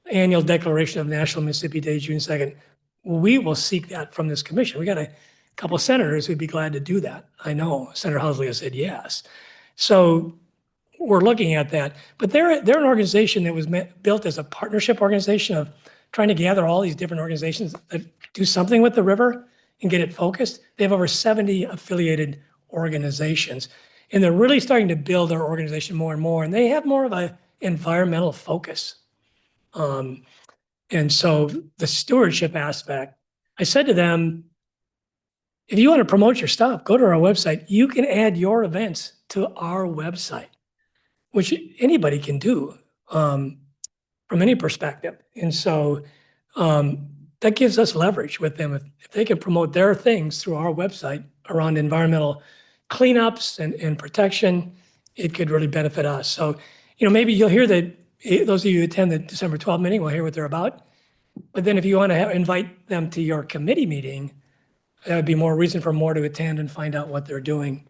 annual declaration of National Mississippi Day, June 2nd, we will seek that from this commission. We got a couple of senators who'd be glad to do that. I know Senator Housley has said yes. So we're looking at that. But they're an organization that was built as a partnership organization of trying to gather all these different organizations that do something with the river and get it focused. They have over 70 affiliated organizations, and they're really starting to build their organization more and more, and they have more of an environmental focus. And so the stewardship aspect, I said to them, if you want to promote your stuff, go to our website. You can add your events to our website, which anybody can do from any perspective. And so that gives us leverage with them. If they can promote their things through our website around environmental cleanups and protection, it could really benefit us. So, maybe you'll hear that those of you who attend the December 12th meeting will hear what they're about. But then if you want to invite them to your committee meeting, that would be more reason for more to attend and find out what they're doing.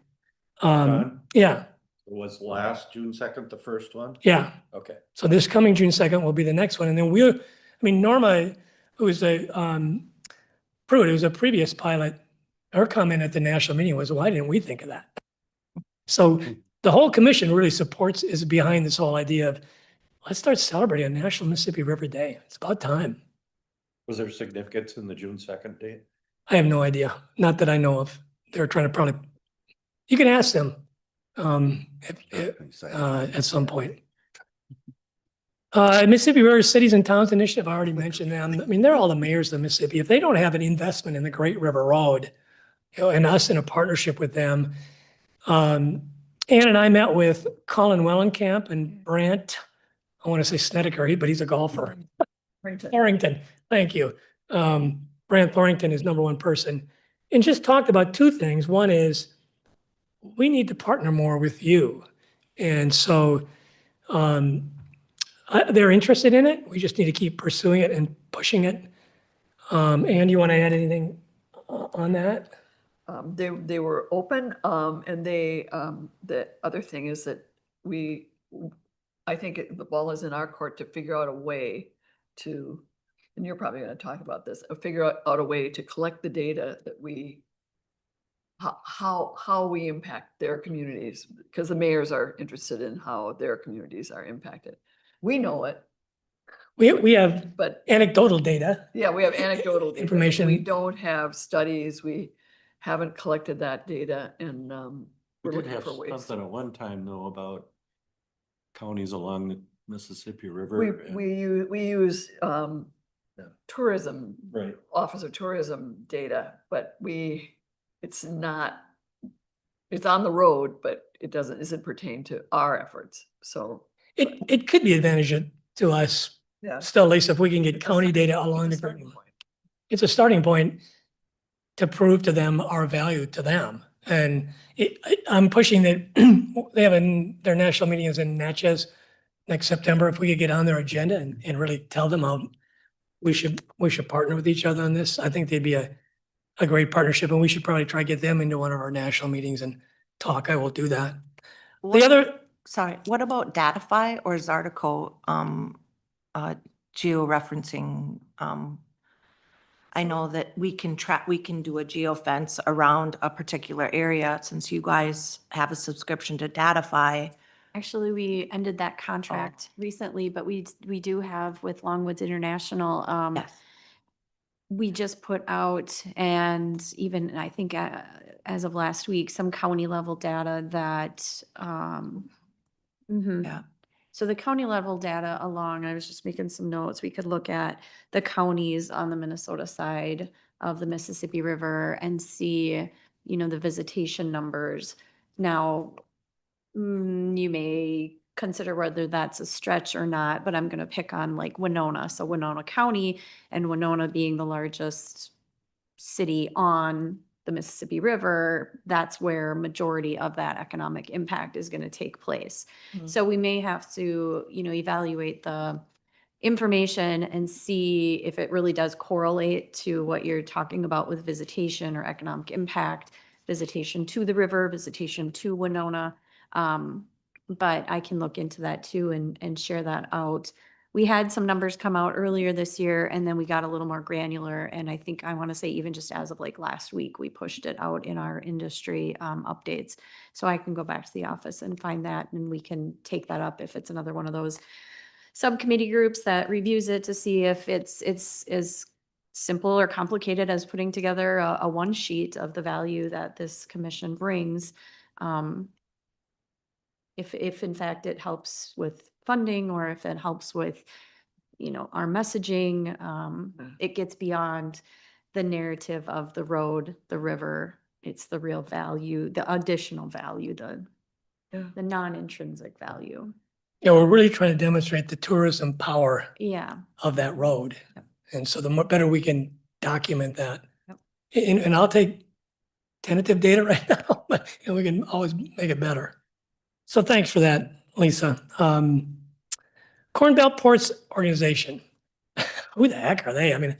John? Yeah. Was last June 2nd the first one? Yeah. Okay. So this coming June 2nd will be the next one. And then we'll, I mean, Norma, who was Pruitt, it was a previous pilot. Her comment at the national meeting was, why didn't we think of that? So the whole commission really is behind this whole idea of, let's start celebrating a National Mississippi River Day. It's about time. Was there significance in the June 2nd date? I have no idea. Not that I know of. They're trying to probably, you can ask them at some point. Mississippi River Cities and Towns Initiative, I already mentioned them. I mean, they're all the mayors of Mississippi. If they don't have an investment in the Great River Road, and us in a partnership with them, Ann and I met with Colin Wellenkamp and Brant, I want to say Snedeker, but he's a golfer. Thorington, thank you. Brant Thorington is number one person. And just talked about two things. One is we need to partner more with you. And so they're interested in it. We just need to keep pursuing it and pushing it. Ann, you want to add anything on that? They were open, and they, the other thing is that I think the ball is in our court to figure out a way to, and you're probably gonna talk about this, figure out a way to collect the data that how we impact their communities, because the mayors are interested in how their communities are impacted. We know it. We have But anecdotal data. yeah, we have anecdotal data. Information. We don't have studies. We haven't collected that data, and We we're did looking have for ways. something at one time though about counties along the Mississippi We, River. and- we use Yeah. tourism, Right. Office of Tourism data, but it's not, it's on the road, but isn't pertain to our efforts, so. It could be advantage to us Yeah. still, Lisa, if we can get It's a county starting- data it's a along the starting Great. point. It's a starting point to prove to them our value to them. And I'm pushing that they have their national meeting is in Natchez next September. If we could get on their agenda and really tell them how we should partner with each other on this, I think they'd be a great partnership, and we should probably try to get them into one of our national meetings and talk. I will do that. The other, Sorry, what about Datify or Zartico, georeferencing? I know that we can do a geofence around a particular area since you guys have a subscription to Datify. Actually, we ended that Oh. contract recently, but we do have with Longwoods International. Yes. We just put out, and even I think as of last week, some county level data that, Yeah. so the county level data along, I was just making some notes, we could look at the counties on the Minnesota side of the Mississippi River and see, the visitation numbers. Now, you may consider whether that's a stretch or not, but I'm going to pick on like Winona. So Winona County, and Winona being the largest city on the Mississippi River, that's where majority of that economic impact is going to take place. So we may have to, evaluate the information and see if it really does correlate to what you're talking about with visitation or economic impact, visitation to the river, visitation to Winona. But I can look into that too and share that out. We had some numbers come out earlier this year, and then we got a little more granular. And I think I want to say even just as of like last week, we pushed it out in our industry updates. So I can go back to the office and find that, and we can take that up if it's another one of those subcommittee groups that reviews it to see if it's as simple or complicated as putting together a one sheet of the value that this commission brings. If in fact it helps with funding, or if it helps with, our messaging, it gets beyond the narrative of the road, the river. It's the real value, the additional value, the non-intrinsic value. we're really trying to demonstrate the tourism power Yeah. of that road. And so the better we can document that. Yep. And I'll take tentative data right now, but we can always make it better. So thanks for that, Lisa. Corn Belt Ports Organization. Who the heck are they? I mean,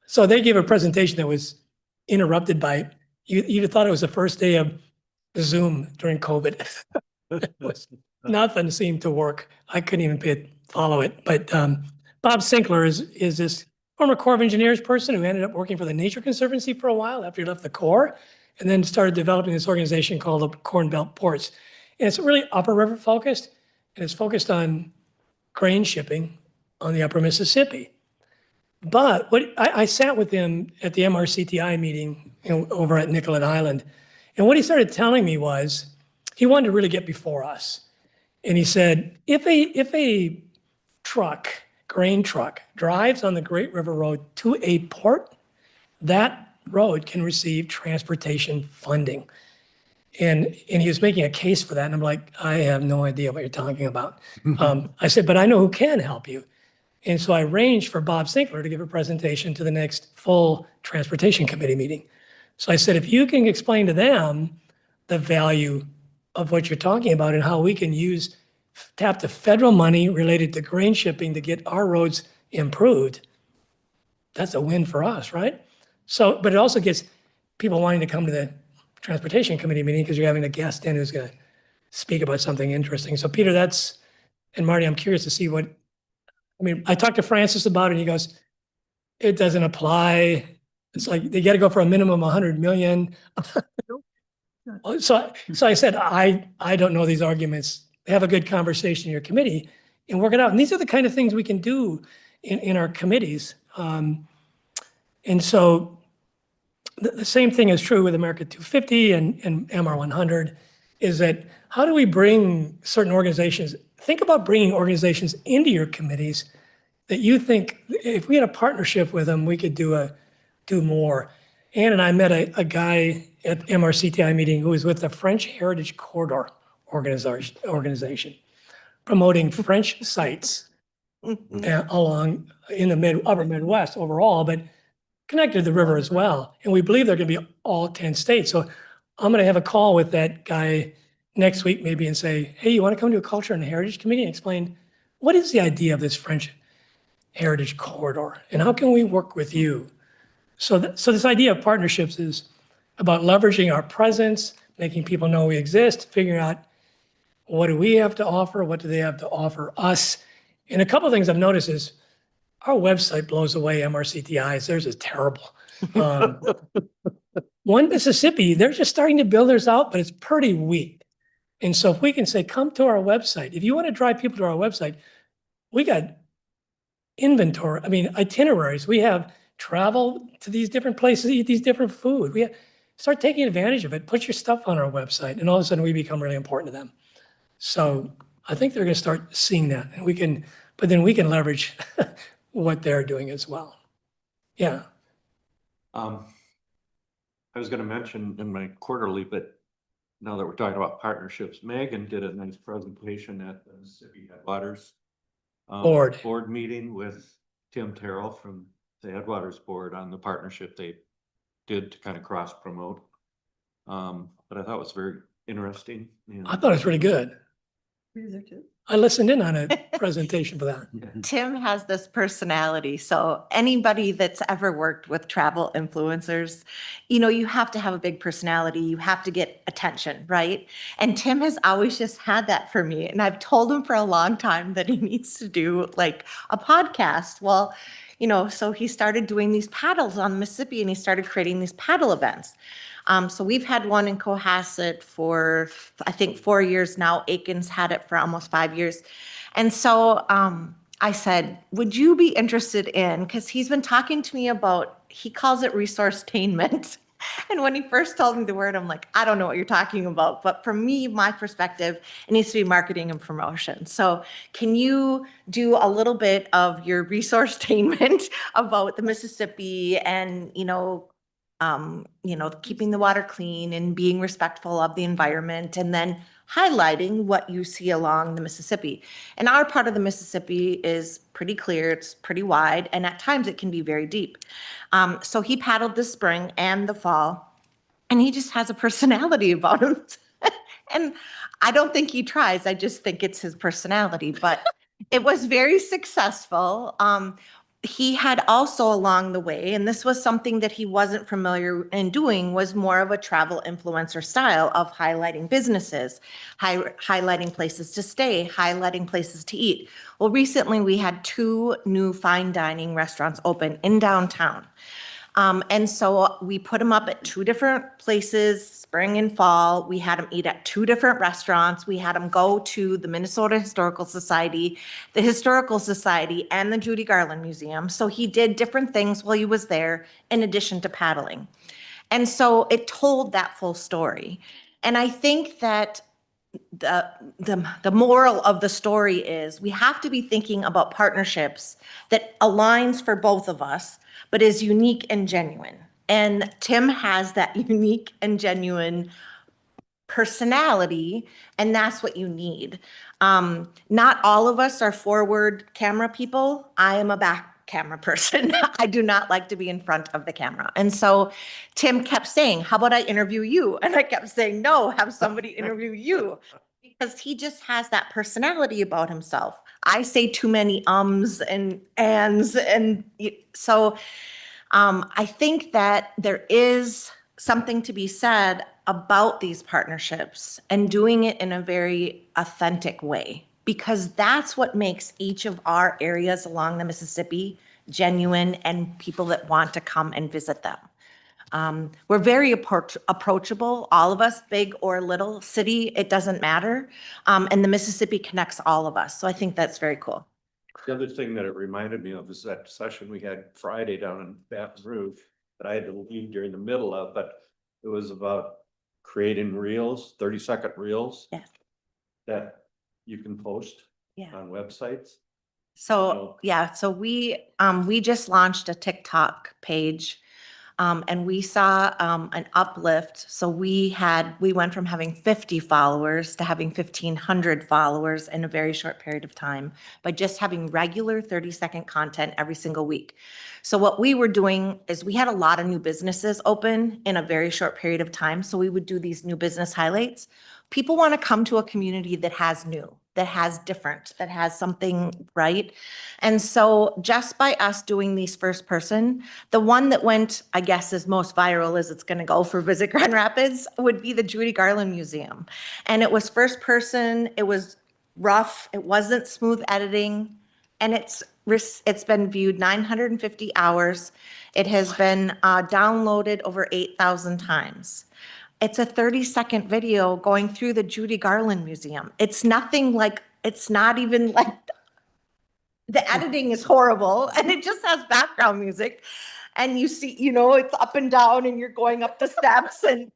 so they gave a presentation that was interrupted by, you'd have thought it was the first day of Zoom during COVID. Nothing seemed to work. I couldn't even follow it. But Bob Sinkler is this former Corps of Engineers person who ended up working for the Nature Conservancy for a while after he left the Corps, and then started developing this organization called the Corn Belt Ports. And it's really upper river focused, and it's focused on grain shipping on the upper Mississippi. But I sat with him at the MRCTI meeting over at Nicollet Island, and what he started telling me was he wanted to really get before us. And he said, if a grain truck drives on the Great River Road to a port, that road can receive transportation funding. And he was making a case for that. And I'm like, I have no idea what you're talking about. I said, but I know who can help you. And so I arranged for Bob Sinkler to give a presentation to the next full Transportation Committee meeting. So I said, if you can explain to them the value of what you're talking about and how we can tap the federal money related to grain shipping to get our roads improved, that's a win for us, right? So, but it also gets people wanting to come to the Transportation Committee meeting because you're having a guest in who's going to speak about something interesting. So Peter, and Marty, I'm curious to see I talked to Francis about it and he goes, it doesn't apply. It's like, they got to go for a minimum 100 million. So I said, I don't know these arguments. Have a good conversation in your committee and work it out. And these are the kind of things we can do in our committees. And so the same thing is true with America 250 and MR 100 is that how do we bring certain organizations, think about bringing organizations into your committees that you think if we had a partnership with them, we could do more. Ann and I met a guy at MRCTI meeting who was with the French Heritage Corridor organization promoting French sites along in the upper Midwest overall, but connected to the river as well. And we believe they're going to be all 10 states. So I'm going to have a call with that guy next week maybe and say, hey, you want to come to a Culture and Heritage Committee and explain what is the idea of this French Heritage Corridor and how can we work with you? So this idea of partnerships is about leveraging our presence, making people know we exist, figuring out what do we have to offer, what do they have to offer us. And a couple of things I've noticed is our website blows away MRCTI's. Theirs is terrible. One Mississippi, they're just starting to build theirs out, but it's pretty weak. And so if we can say, come to our website, if you want to drive people to our website, we got itineraries. We have travel to these different places, eat these different food. Start taking advantage of it. Put your stuff on our website, and all of a sudden we become really important to them. So I think they're going to start seeing that, and but then we can leverage what they're doing as well. Yeah. I was going to mention in my quarterly, but now that we're talking about partnerships, Megan did a nice presentation at the Mississippi Headwaters board meeting with Tim Terrell from the Headwaters Board on the partnership they did to kind of cross promote. But I thought it was very interesting. I thought it was really good. I listened in on a presentation for that. Tim has this personality. So anybody that's ever worked with travel influencers, you have to have a big personality. You have to get attention, right? And Tim has always just had that for me. And I've told him for a long time that he needs to do like a podcast. Well, so he started doing these paddles on Mississippi and he started creating these paddle events. So we've had one in Cohasset for, I think, 4 years now. Aiken's had it for almost 5 years. And so I said, would you be interested in, because he's been talking to me about, he calls it resourcetainment. And when he first told me the word, I'm like, I don't know what you're talking about. But for me, my perspective, it needs to be marketing and promotion. So can you do a little bit of your resourcetainment about the Mississippi and, keeping the water clean and being respectful of the environment, and then highlighting what you see along the Mississippi. And our part of the Mississippi is pretty clear, it's pretty wide, and at times it can be very deep. So he paddled this spring and the fall, and he just has a personality about him. And I don't think he tries, I just think it's his personality, but it was very successful. he had also along the way, and this was something that he wasn't familiar in doing, was more of a travel influencer style of highlighting businesses, highlighting places to stay, highlighting places to eat. Well, recently we had 2 new fine dining restaurants open in downtown. And so we put them up at 2 different places, spring and fall. We had them eat at 2 different restaurants. We had them go to the Minnesota Historical Society, the Historical Society, and the Judy Garland Museum. So he did different things while he was there in addition to paddling. And so it told that full story. And I think that the moral of the story is we have to be thinking about partnerships that aligns for both of us, but is unique and genuine. And Tim has that unique and genuine personality, and that's what you need. Not all of us are forward camera people. I am a back camera person. I do not like to be in front of the camera. And so Tim kept saying, how about I interview you? And I kept saying, no, have somebody interview you. Because he just has that personality about himself. I say too many ums and ands. And so I think that there is something to be said about these partnerships and doing it in a very authentic way, because that's what makes each of our areas along the Mississippi genuine and people that want to come and visit them. We're very approachable, all of us, big or little city, it doesn't matter. And the Mississippi connects all of us. So I think that's very cool. The other thing that it reminded me of is that session we had Friday down in Baton Rouge that I had to leave during the middle of, but it was about creating reels, 30-second reels. Yeah. That you can post Yeah. on websites. So, yeah, so we just launched a TikTok page. And we saw an uplift. So we went from having 50 followers to having 1,500 followers in a very short period of time by just having regular 30-second content every single week. So what we were doing is we had a lot of new businesses open in a very short period of time. So we would do these new business highlights. People want to come to a community that has new, that has different, that has something, right? And so just by us doing these first person, the one that went, I guess, is most viral as it's going to go for Visit Grand Rapids would be the Judy Garland Museum. And it was first person, it was rough, it wasn't smooth editing, and it's been viewed 950 hours. It has been downloaded over 8,000 times. It's a 30-second video going through the Judy Garland Museum. It's nothing like, it's not even like, the editing is horrible and it just has background music. And you see, it's up and down and you're going up the steps and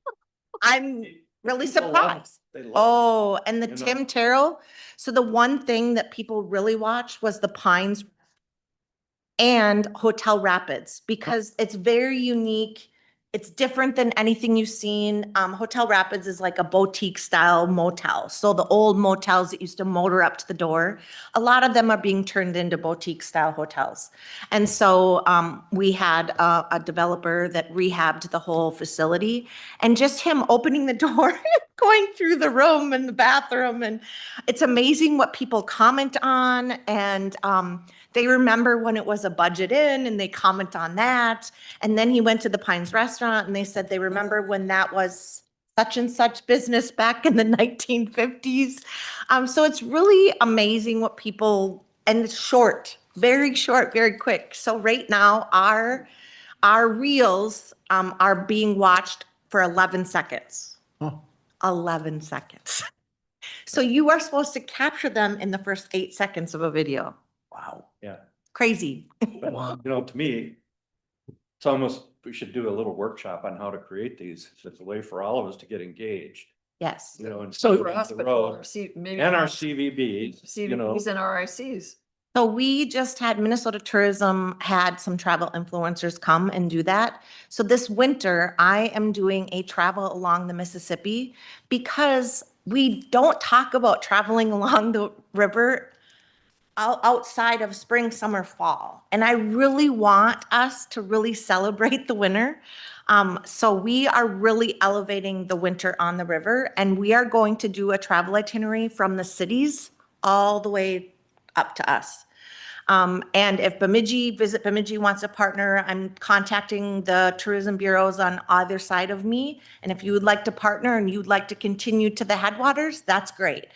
I'm really surprised. Oh, and the Tim Terrell. So the one thing that people really watched was the Pines and Hotel Rapids, because it's very unique. It's different than anything you've seen. Hotel Rapids is like a boutique style motel. So the old motels that used to motor up to the door, a lot of them are being turned into boutique style hotels. And so we had a developer that rehabbed the whole facility, and just him opening the door, going through the room and the bathroom. And it's amazing what people comment on. And they remember when it was a budget in and they comment on that. And then he went to the Pines restaurant and they said they remember when that was such and such business back in the 1950s. So it's really amazing what people, and it's short, very quick. So right now our reels are being watched for 11 seconds. Oh. 11 seconds. So you are supposed to capture them in the first 8 seconds of a video. Wow. Yeah. Crazy. But, to me, it's almost, we should do a little workshop on how to create these. It's a way for all of us to get engaged, Yes. and So- For us, the but for our road maybe and our our CVBs, CVPs and RICs. So we just had Minnesota Tourism had some travel influencers come and do that. So this winter, I am doing a travel along the Mississippi, because we don't talk about traveling along the river outside of spring, summer, fall. And I really want us to really celebrate the winter. So we are really elevating the winter on the river, and we are going to do a travel itinerary from the cities all the way up to us. And if Visit Bemidji wants to partner, I'm contacting the tourism bureaus on either side of me. And if you would like to partner and you'd like to continue to the headwaters, that's great.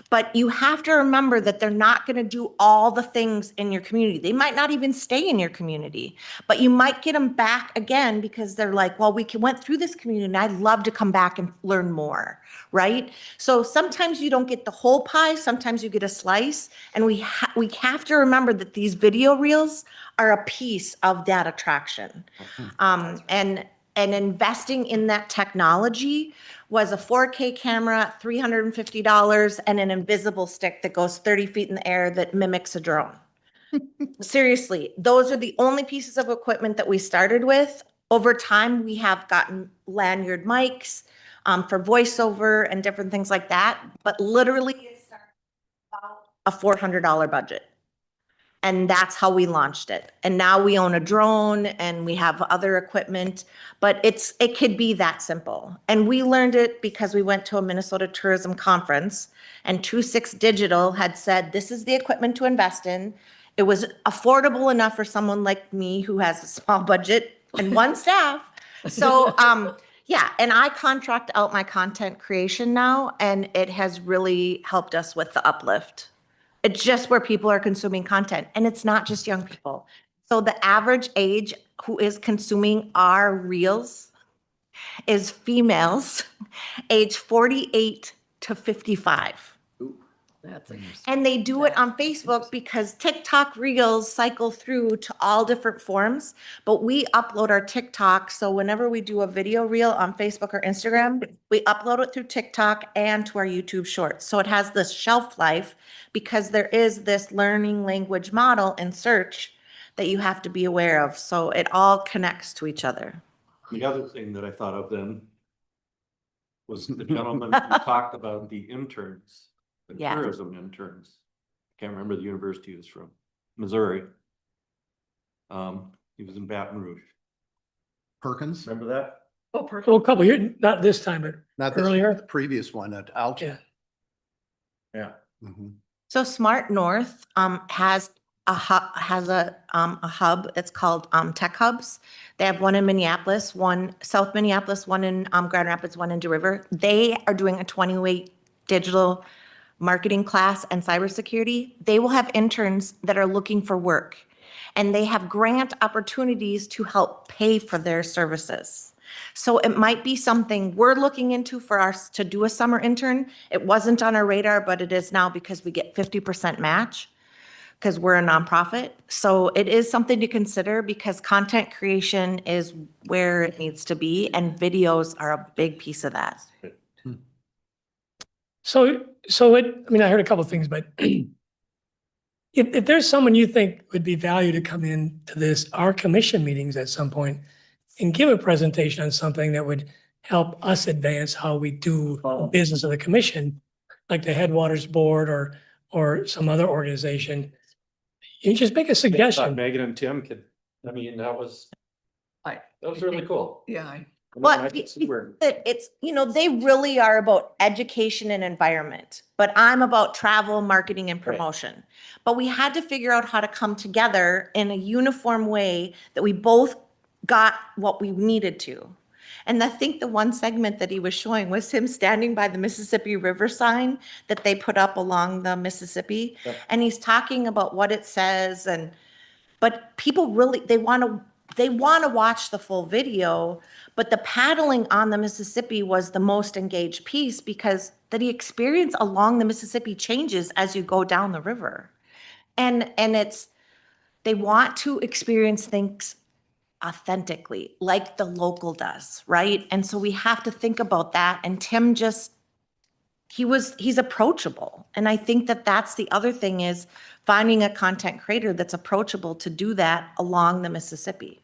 But you have to remember that they're not going to do all the things in your community. They might not even stay in your community, but you might get them back again because they're like, well, went through this community and I'd love to come back and learn more, right? So sometimes you don't get the whole pie, sometimes you get a slice, and we have to remember that these video reels are a piece of that attraction. And investing in that technology was a 4K camera, $350, and an invisible stick that goes 30 feet in the air that mimics a drone. Seriously, those are the only pieces of equipment that we started with. Over time, we have gotten lanyard mics for voiceover and different things like that. But literally, it started about a $400 budget. And that's how we launched it. And now we own a drone and we have other equipment, but it could be that simple. And we learned it because we went to a Minnesota tourism conference and 26 Digital had said, this is the equipment to invest in. It was affordable enough for someone like me who has a small budget and one staff. So, yeah, and I contract out my content creation now, and it has really helped us with the uplift. It's just where people are consuming content, and it's not just young people. So the average age who is consuming our reels is females age 48 to 55. That's interesting. And they do it on Facebook because TikTok reels cycle through to all different forms, but we upload our TikTok. So whenever we do a video reel on Facebook or Instagram, we upload it through TikTok and to our YouTube shorts. So it has this shelf life because there is this learning language model in search that you have to be aware of. So it all connects to each other. The other thing that I thought of then was the gentleman who talked about the interns. The Yeah. tourism interns. Can't remember the university he was from, Missouri. He was in Baton Rouge. Perkins, Remember that? Oh, perfect. Well, a couple years, not this time, but not this, earlier. the previous one at Alta. Yeah. Mhm. So Smart North has a hub. It's called Tech Hubs. They have one in Minneapolis, one South Minneapolis, one in Grand Rapids, one in DeRiver. They are doing a 20-week digital marketing class and cybersecurity. They will have interns that are looking for work, and they have grant opportunities to help pay for their services. So it might be something we're looking into for us to do a summer intern. It wasn't on our radar, but it is now because we get 50% match because we're a nonprofit. So it is something to consider because content creation is where it needs to be, and videos are a big piece of that. So I heard a couple of things, but if there's someone you think would be value to come in to our commission meetings at some point and give a presentation on something that would help us advance how we do business of the commission, like the Headwaters Board or some other organization, you just make a I thought suggestion. Megan and Tim could, that was really cool. Yeah. But I could see where- it's, they really are about education and environment, but I'm about travel, marketing, and promotion. But we had to figure out how to come together in a uniform way that we both got what we needed to. And I think the one segment that he was showing was him standing by the Mississippi River sign that they put up along the Mississippi. Yep. And he's talking about what it says, but people really, they want to watch the full video, but the paddling on the Mississippi was the most engaged piece because the experience along the Mississippi changes as you go down the river. And they want to experience things authentically, like the local does, right? And so we have to think about that. And Tim he's approachable. And I think that that's the other thing is finding a content creator that's approachable to do that along the Mississippi.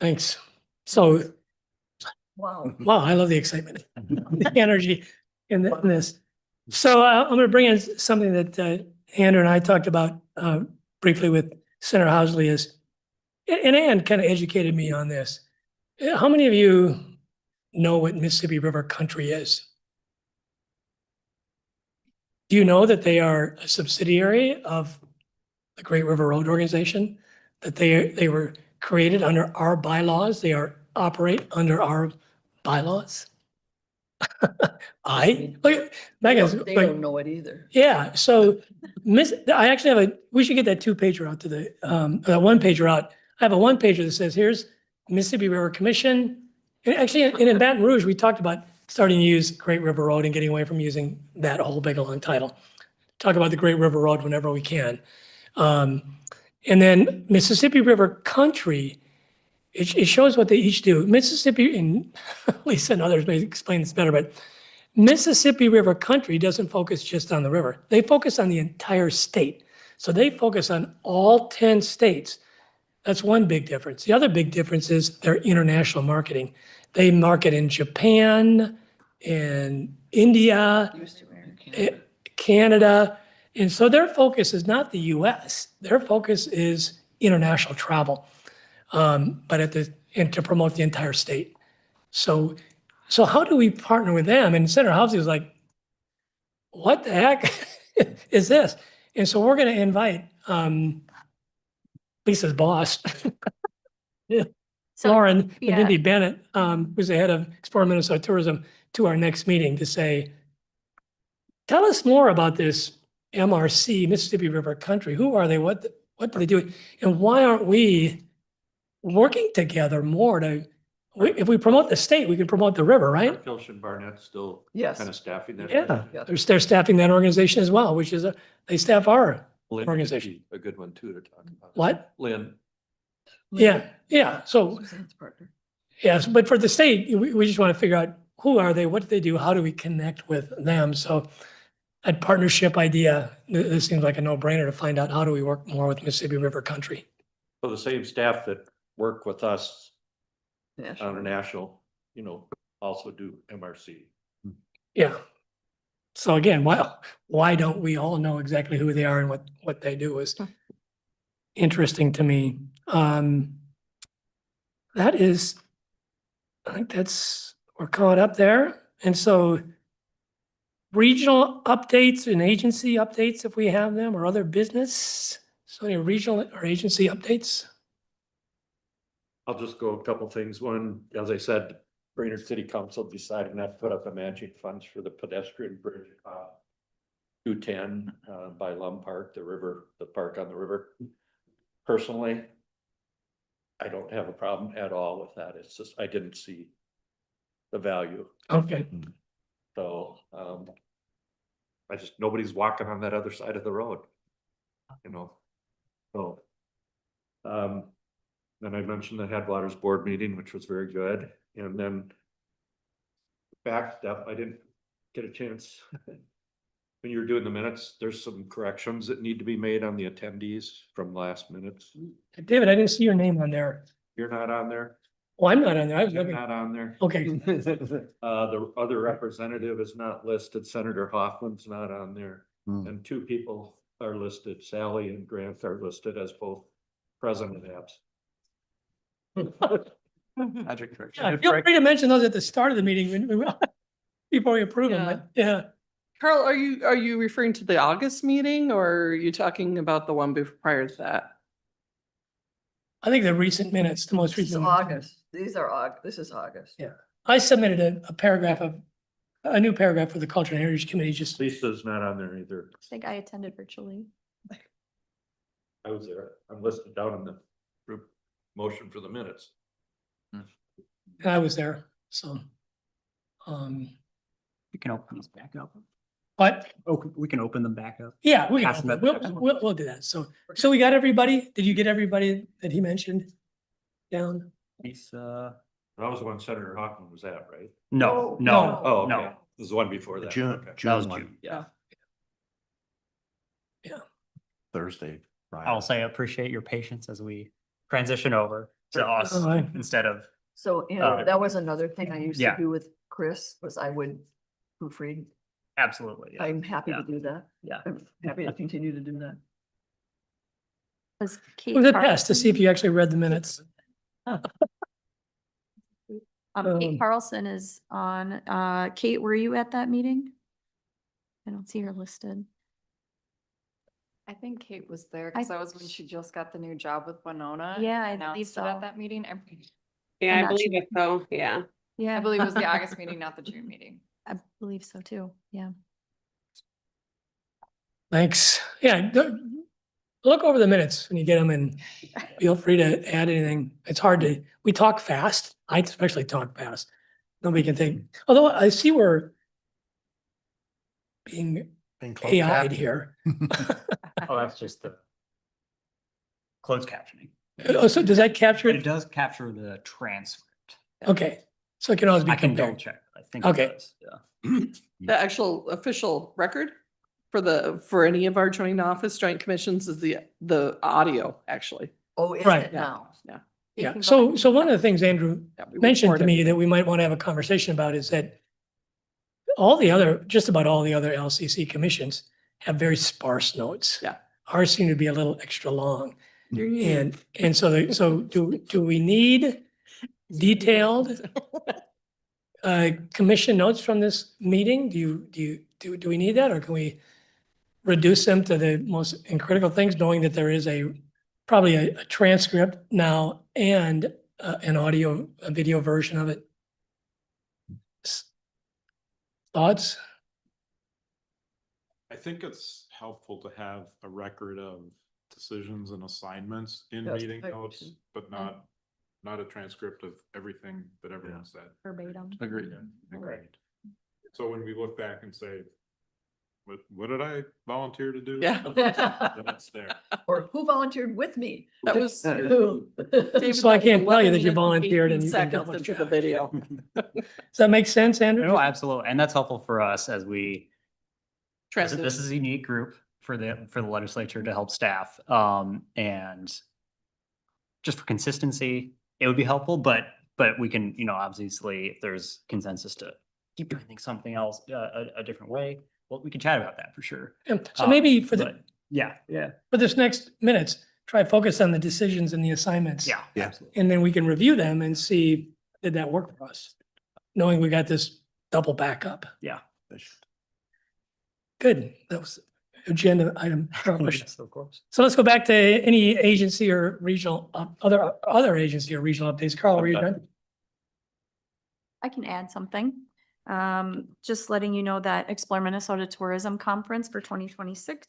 Thanks. So, Wow. wow, I love the excitement, the energy in this. So I'm going to bring in something that Andrew and I talked about briefly with Senator Housley and Ann kind of educated me on this. How many of you know what Mississippi River Country is? Do you know that they are a subsidiary of the Great River Road Organization, that they were created under our bylaws. They operate under our bylaws. Look at Megan's. They like, don't know it either. Yeah, so I actually have we should get that 2-pager out to the, that 1-pager out. I have a 1-pager that says, here's Mississippi River Commission. And actually, in Baton Rouge, we talked about starting to use Great River Road and getting away from using that whole big long title. Talk about the Great River Road whenever we can. And then Mississippi River Country, it shows what they each do. Mississippi, and Lisa and others may explain this better, but Mississippi River Country doesn't focus just on the river. They focus on the entire state. So they focus on all 10 states. That's one big difference. The other big difference is their international marketing. They market in Japan, in India, Canada. And so their focus is not the US. Their focus is international travel, but and to promote the entire state. So how do we partner with them? And Senator Housing was like, what the heck is this? And so we're going to invite Lisa's boss, So, Lauren yeah. Mindy Bennett, who's the head of Explore Minnesota Tourism, to our next meeting to say, tell us more about this MRC, Mississippi River Country. Who are they? What do they do? And why aren't we working together more to, if we promote the state, we can promote the river, right? Kilsh and Barnett still Yes. kind of staffing that. Yeah, Yeah. they're staffing that organization as well, which is they staff our Lynn would organization. be a good one too to talk about. What? Lynn. Yeah. So, Suzanne's partner. yes, but for the state, we just want to figure out who are they, what do they do, how do we connect with them? So that partnership idea, this seems like a no-brainer to find out how do we work more with Mississippi River Country. So the same staff that work with us National. on a national, also do MRC. Yeah. So again, why don't we all know exactly who they are and what they do is interesting to me. That is, I think we're caught up there. And so regional updates and agency updates, if we have them, or other business. So any regional or agency updates? I'll just go a couple things. One, as I said, Brainerd City Council decided not to put up the matching funds for the pedestrian bridge. 210 by Lum Park, the park on the river. Personally, I don't have a problem at all with that. It's just, I didn't see the value. Okay. So, nobody's walking on that other side of the road, so. Then I mentioned the Headwaters Board meeting, which was very good. And then back step, I didn't get a chance. When you were doing the minutes, there's some corrections that need to be made on the attendees from last minutes. David, I didn't see your name on there. You're not on there? Oh, I'm not on there. I was You're looking. not on there? Okay. The other representative is not listed. Senator Hoffman's not on there. And 2 people are listed. Sally and Grant are listed as both present and absent. Magic trick. Yeah, feel free to mention those at the start of the meeting before we approve them, but yeah. Carl, are you referring to the August meeting or are you talking about the one prior to that? I think the recent minutes, the most This is recent. August. These are August. This is August. Yeah. I submitted a new paragraph for the Culture and Heritage Committee, just. Lisa's not on there either. I think I attended virtually. I was there. I'm listed down in the group motion for the minutes. I was there, so. We can open this back up. But, We can open them back up. yeah, Pass them at- we'll do that. So we got everybody? Did you get everybody that he mentioned down? Lisa. That was the one Senator Hoffman was at, right? No, No. no, Oh, okay. no. This is the one before that. June, Okay. That was June one, June. Yeah. Thursday, Friday. I'll say I appreciate your patience as we transition over to us Oh, I- instead of, So, that was another thing I used to Yeah. do with Chris, was I would proofread. absolutely. Yeah. I'm happy to Yeah. do that. Yeah. I'm happy to continue to do that. Was It Kate was a test to see if Carlson- you actually read the minutes. Kate Carlson is on. Kate, were you at that meeting? I don't see her listed. I think Kate was there because that was when she just got the new job with Winona. Yeah, I announced believe it so. At that meeting. Yeah, I'm I not believe sure. it so, yeah. Yeah. I believe it was the August meeting, not the June meeting. I believe so too. Yeah. Thanks. Yeah, look over the minutes when you get them and feel free to add anything. It's hard to, we talk fast. I especially talk fast. Nobody can think, although I see we're being Being closed AI'd captioned. here. Oh, that's just the closed captioning. Oh, so does that capture But it it? does capture the transcript. Okay, so it can always be I can double compared. check. I think it Okay. does, yeah. The actual official record for any of our joint office, joint commissions is the audio, actually. Oh, is Right. it now? Yeah. You Yeah, can go so, back so and- one of the things Andrew Yeah, we mentioned record to me that everything. we might want to have a conversation about is that just about all the other LCC commissions have very sparse notes. Yeah. Ours seem to be a little extra long. And so do we need detailed commission notes from this meeting? Do we need that, or can we reduce them to the most critical things, knowing that there is probably a transcript now and a video version of it? Thoughts? I think it's helpful to have a record of decisions and assignments in Yes, meeting I notes, agree. but not a transcript of everything that everyone said. Verbatim. Agreed. Agreed. So when we look back and say, what did I volunteer to do? Yeah. Then it's there. Or who volunteered with me? That was. Who? So I can't tell you that you volunteered and you can Seconds double into the check. video. Does that make sense, Andrew? No, absolutely. And that's helpful for us as we, this Transition. is a unique group for the legislature to help staff. And just for consistency, it would be helpful, but we can, obviously, if there's consensus to keep doing something else a different way, well, we can chat about that for sure. So maybe for Yeah. for this next minutes, try to focus on the decisions and the assignments. Yeah. Absolutely. And then we can review them and see, did that work for us? Knowing we got this double backup. Yeah. Good. That was agenda item accomplished. Yes, of course. So let's go back to any agency or regional, other agency or regional updates. Carl, were you done? I can add something. Just letting you know that Explore Minnesota Tourism Conference for 2026,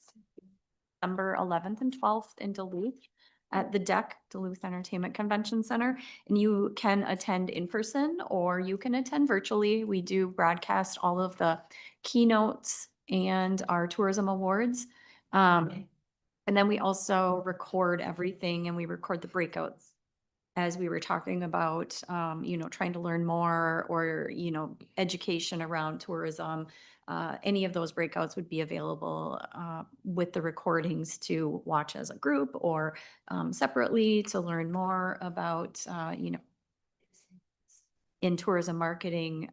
December 11th and 12th in Duluth at the DEC, Duluth Entertainment Convention Center. And you can attend in person or you can attend virtually. We do broadcast all of the keynotes and our tourism awards. And then we also record everything and we record the breakouts. As we were talking about, trying to learn more or, education around tourism, any of those breakouts would be available with the recordings to watch as a group or separately to learn more about, in tourism marketing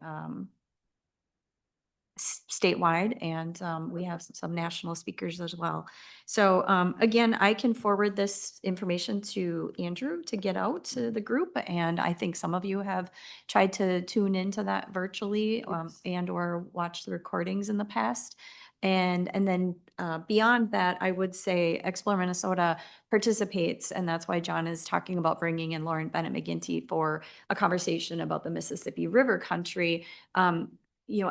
statewide, and we have some national speakers as well. So again, I can forward this information to Andrew to get out to the group, and I think some of you have tried to tune into that virtually and or watch the recordings in the past. And then beyond that, I would say Explore Minnesota participates, and that's why John is talking about bringing in Lauren Bennett McGinty for a conversation about the Mississippi River country.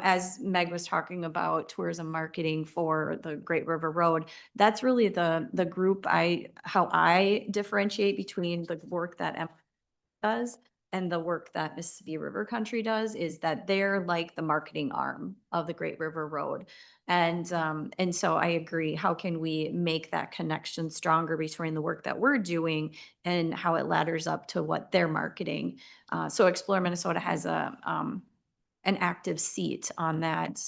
As Meg was talking about tourism marketing for the Great River Road, that's really the group how I differentiate between the work that MRPC does and the work that Mississippi River Country does is that they're like the marketing arm of the Great River Road. And so I agree. How can we make that connection stronger between the work that we're doing and how it ladders up to what they're marketing? So Explore Minnesota has an active seat on that.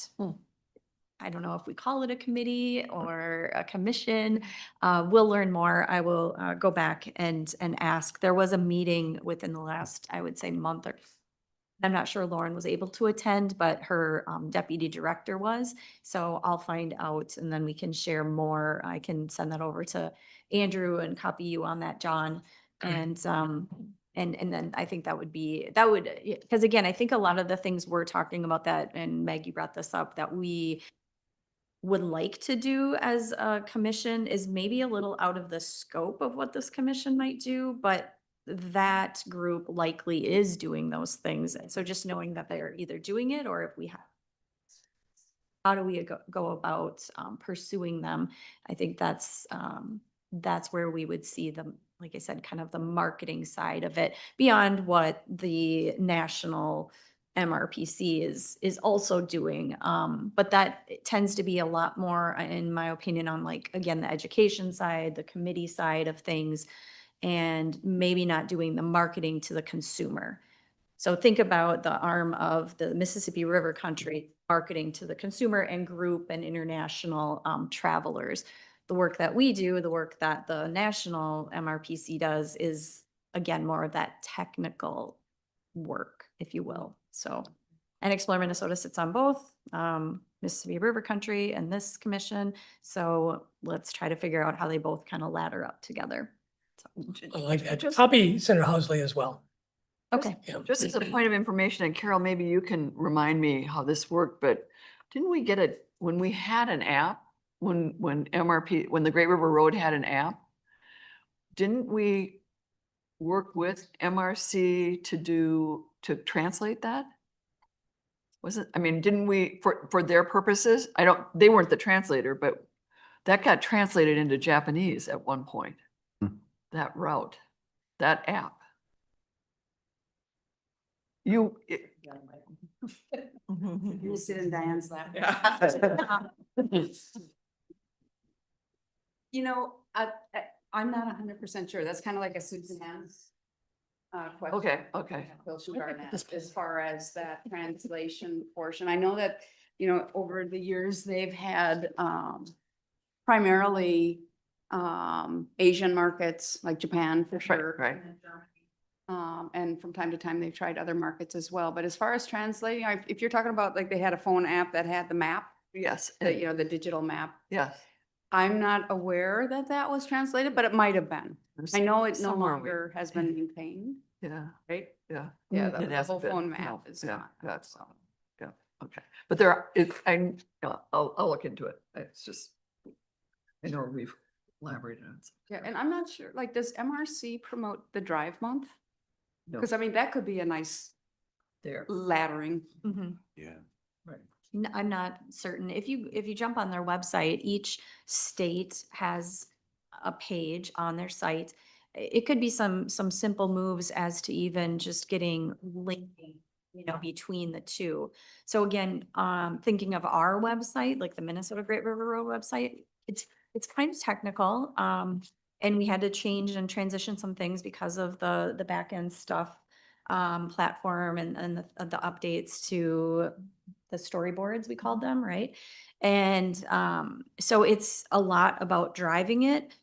I don't know if we call it a committee or a commission. We'll learn more. I will go back and ask. There was a meeting within the last, I would say, month or I'm not sure Lauren was able to attend, but her deputy director was. So I'll find out and then we can share more. I can send that over to Andrew and copy you on that, John. And then I think because again, I think a lot of the things we're talking about that, and Meg, you brought this up, that we would like to do as a commission is maybe a little out of the scope of what this commission might do, but that group likely is doing those things. And so just knowing that they're either doing it or if we have, how do we go about pursuing them? I think that's where we would see them, like I said, kind of the marketing side of it beyond what the national MRPC is also doing. But that tends to be a lot more, in my opinion, on like, again, the education side, the committee side of things, and maybe not doing the marketing to the consumer. So think about the arm of the Mississippi River Country marketing to the consumer and group and international travelers. The work that we do, the work that the national MRPC does is, again, more of that technical work, if you will. So, and Explore Minnesota sits on both Mississippi River Country and this commission. So let's try to figure out how they both kind of ladder up together. I like that. Copy Senator Housley as well. Okay. Yeah. Just as a point of information, and Carol, maybe you can remind me how this worked, but didn't we get it when we had an app, when the Great River Road had an app? Didn't we work with MRC to translate that? Didn't we, for their purposes? They weren't the translator, but that got translated into Japanese at one point. That route, that app. You sit in Diane's lap. You know, I'm not 100% sure. That's kind of like a Suzanne's question. Okay. Bill Sugarman, as far as that translation portion. I know that, over the years, they've had primarily Asian markets like Japan for sure. Right. And from time to time, they've tried other markets as well. But as far as translating, if you're talking about like they had a phone app that had the map, Yes. the digital map, Yes. I'm not aware that that was translated, but it might have been. I know it no Somewhere longer has been maintained, Yeah, right? yeah. Yeah, It the has whole been. phone No, map is yeah, not. that's, so. yeah, okay. But I'll look into it. It's just, I know we've elaborated on it. Yeah, and I'm not sure, like, does MRC promote the Drive Month? No. Because I mean, that could be a nice There. laddering. Yeah. Right. I'm not certain. If you jump on their website, each state has a page on their site. It could be some simple moves as to even just getting linking, between the two. So again, thinking of our website, like the Minnesota Great River Road website, it's kind of technical. And we had to change and transition some things because of the back end stuff, platform and the updates to the storyboards, we called them, right? And so it's a lot about driving it.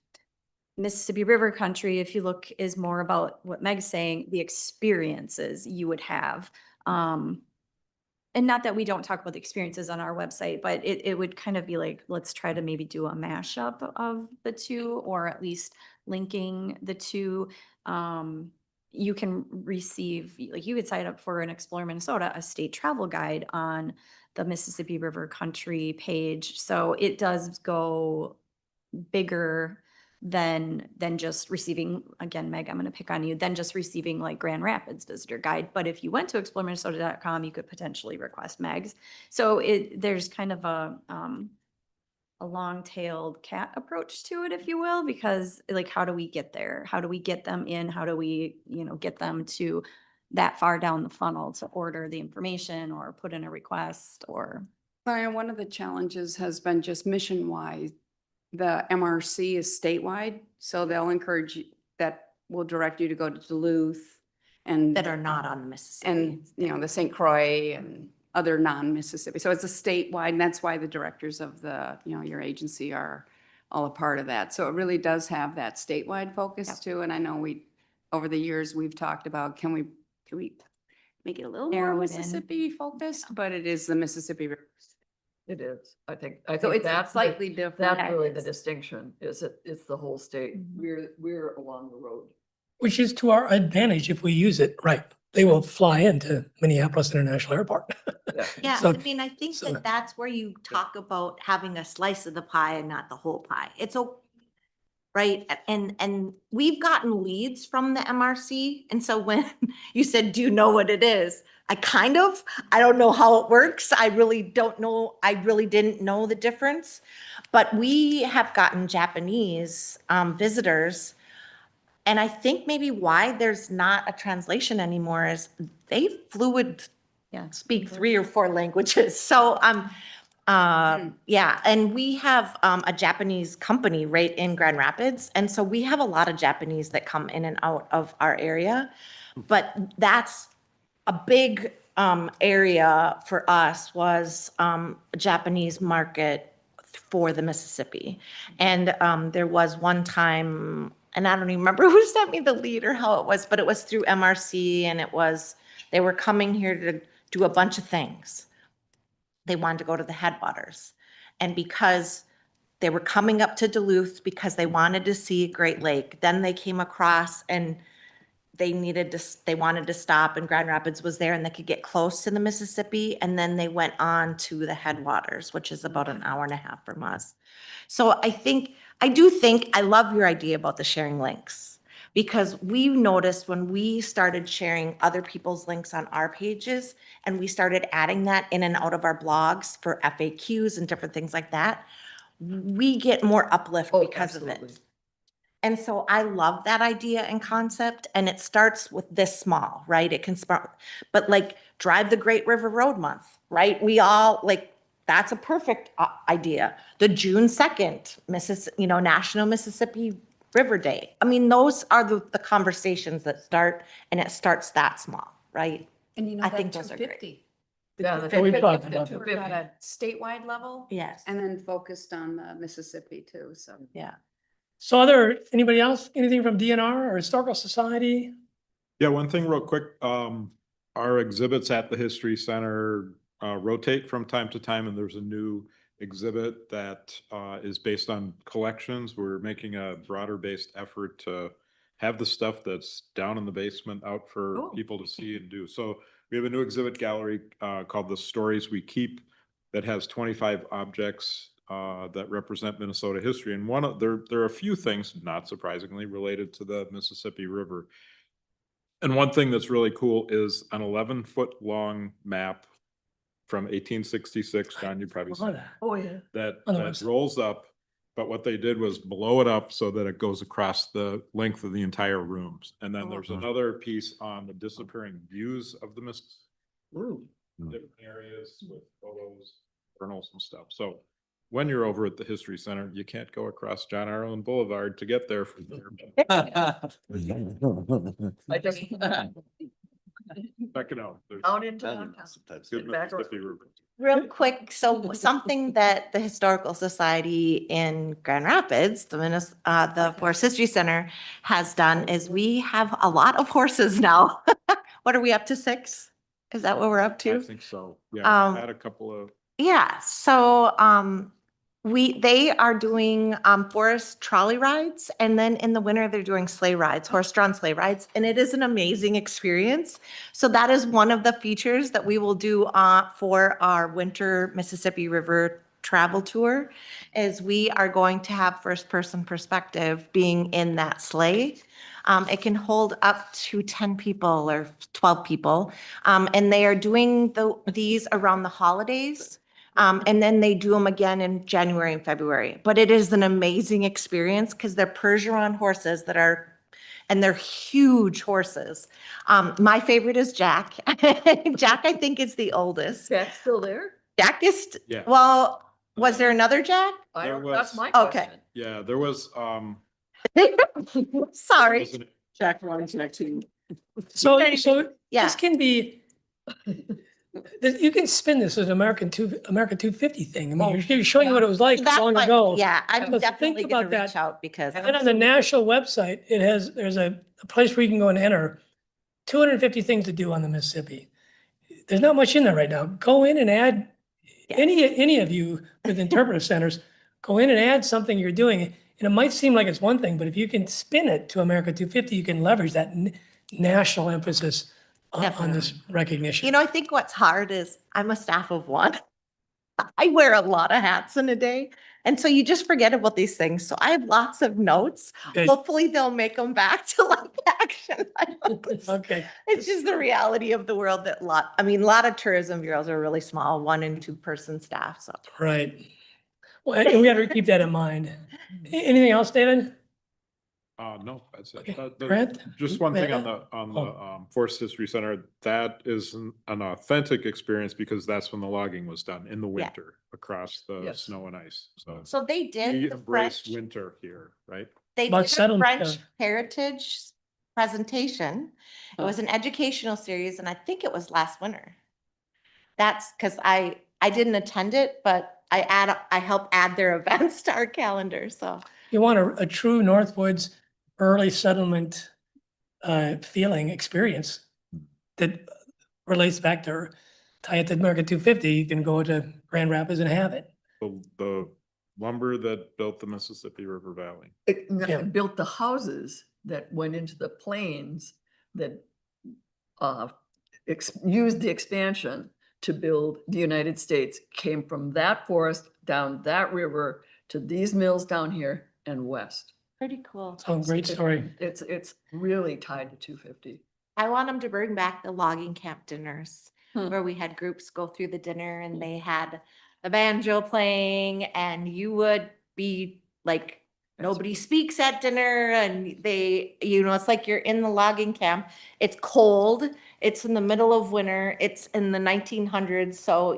Mississippi River Country, if you look, is more about what Meg's saying, the experiences you would have. And not that we don't talk about the experiences on our website, but it would kind of be like, let's try to maybe do a mashup of the two, or at least linking the two. You can receive, like you could sign up for an Explore Minnesota, a state travel guide on the Mississippi River Country page. So it does go bigger than just receiving, again, Meg, I'm going to pick on you, than just receiving like Grand Rapids visitor guide. But if you went to exploreminnesota.com, you could potentially request Meg's. So there's kind of a long-tailed cat approach to it, if you will, because like, how do we get there? How do we get them in? How do we, get them to that far down the funnel to order the information or put in a request or? One of the challenges has been just mission-wide. The MRC is statewide, so they'll encourage you, that will direct you to go to Duluth and That are not on the Mississippi. and the St. Croix and other non-Mississippi. So it's a statewide, and that's why the directors of the, your agency are all a part of that. So it really does have that statewide focus too. And I know over the years, we've talked about, can we make it a little more Narrow it in. Mississippi focused, but it is the Mississippi River. It is. I think So it's that's slightly different. That's really the distinction, is it's the whole state. Mhm. We're along the road. Which is to our advantage if we use it right. they will fly into Minneapolis International Airport. Yeah, So- I mean, I think so- that that's where you talk about having a slice of the pie and not the whole pie. It's right? And we've gotten leads from the MRC. And so when you said, do you know what it is? I don't know how it works. I really don't know. I really didn't know the difference. But we have gotten Japanese visitors. And I think maybe why there's not a translation anymore is they speak 3 or 4 languages. So yeah, and we have a Japanese company right in Grand Rapids. And so we have a lot of Japanese that come in and out of our area. But that's a big area for us was a Japanese market for the Mississippi. And there was one time, and I don't even remember who sent me the lead or how it was, but it was through MRC, and they were coming here to do a bunch of things. They wanted to go to the headwaters. And because they were coming up to Duluth because they wanted to see Great Lake, then they came across and they wanted to stop, and Grand Rapids was there and they could get close to the Mississippi. And then they went on to the headwaters, which is about an hour and a half from us. So I do think I love your idea about the sharing links, because we noticed when we started sharing other people's links on our pages and we started adding that in and out of our blogs for FAQs and different things like that, we get more uplift because of it. And so I love that idea and concept, and it starts with this small, right? It can start, but like drive the Great River Road Month, right? We all that's a perfect idea. The June 2nd, National Mississippi River Day. I mean, those are the conversations that start, and it starts that small, right? And I think those are great. Yeah, So we've talked about We're at a statewide level. Yes. And then focused on the Mississippi too, so. Yeah. So anybody else, anything from DNR or Historical Society? Yeah, one thing real quick, our exhibits at the History Center rotate from time to time, and there's a new exhibit that is based on collections. We're making a broader based effort to have the stuff that's down in the basement out for people to see and do. So we have a new exhibit gallery called The Stories We Keep that has 25 objects that represent Minnesota history. And there are a few things, not surprisingly, related to the Mississippi River. And one thing that's really cool is an 11-foot long map from 1866. John, you probably saw that. Oh, yeah. That On the website. rolls up, but what they did was blow it up so that it goes across the length of the entire rooms. And then there's another piece on the disappearing views of the Mississippi. Different areas with photos, journals and stuff. So when you're over at the History Center, you can't go across John Arlen Boulevard to get there from there. I just. Check it out. There's Out into good downtown. Back around. Mississippi River. Real quick, so something that the Historical Society in Grand Rapids, the Forest History Center has done is we have a lot of horses now. What are we up to, 6? Is that what we're up to? I think so. Yeah, we've had a couple of. Yeah, so they are doing forest trolley rides, and then in the winter they're doing sleigh rides, horse-drawn sleigh rides, and it is an amazing experience. So that is one of the features that we will do for our winter Mississippi River travel tour, is we are going to have first-person perspective being in that sleigh. It can hold up to 10 people or 12 people, and they are doing these around the holidays. And then they do them again in January and February. But it is an amazing experience because they're Percheron horses and they're huge horses. My favorite is Jack. Jack, I think, is the oldest. Jack's still there? Jack is, Yeah. well, was there another Jack? That's my Okay. question. Yeah, there was, Sorry. wasn't- Jack runs next to you. So Yeah. this can be, you can spin this as an American 250 thing. I mean, you're showing what it was like That's long what- ago. Yeah, I'm So definitely think gonna about reach that. out because. And then on the national website, there's a place where you can go and enter 250 things to do on the Mississippi. There's not much in there right now. Go in and add, any of you with interpretive centers, go in and add something you're doing. And it might seem like it's one thing, but if you can spin it to America 250, you can leverage that national emphasis Definitely. this recognition. You know, I think what's hard is I'm a staff of one. I wear a lot of hats in a day. And so you just forget about these things. So I have lots of notes. Okay. Hopefully they'll make them back to like action items. Okay. It's just the reality of the world that a lot of tourism bureaus are really small, 1 and 2 person staff. So Right. Well, and we got to keep that in mind. Anything else, David? No, that's it. Okay. The- Grant? Just one thing on Oh. the Forest History Center, that is an authentic experience because that's when the logging was done in the winter across the Yes. snow and ice. so they We did the embrace French, winter here, right? they About did a settlement, French heritage presentation. It was an educational series and I think it was last winter. That's because I didn't attend it, but I help add their events to our calendar. So You want a true Northwoods early settlement feeling experience that relates back to tie it to America 250, you can go to Grand Rapids and have it. The lumber that built the Mississippi River Valley. Yeah. Built the houses that went into the plains that used the expansion to build the United States, came from that forest down that river to these mills down here and west. pretty cool. So great story. It's really tied to 250. I want them to bring back the logging camp dinners Hmm. where we had groups go through the dinner and they had the banjo playing and you would be like, nobody speaks at dinner and they, it's like you're in the logging camp. It's cold. It's in the middle of winter. It's in the 1900s. So,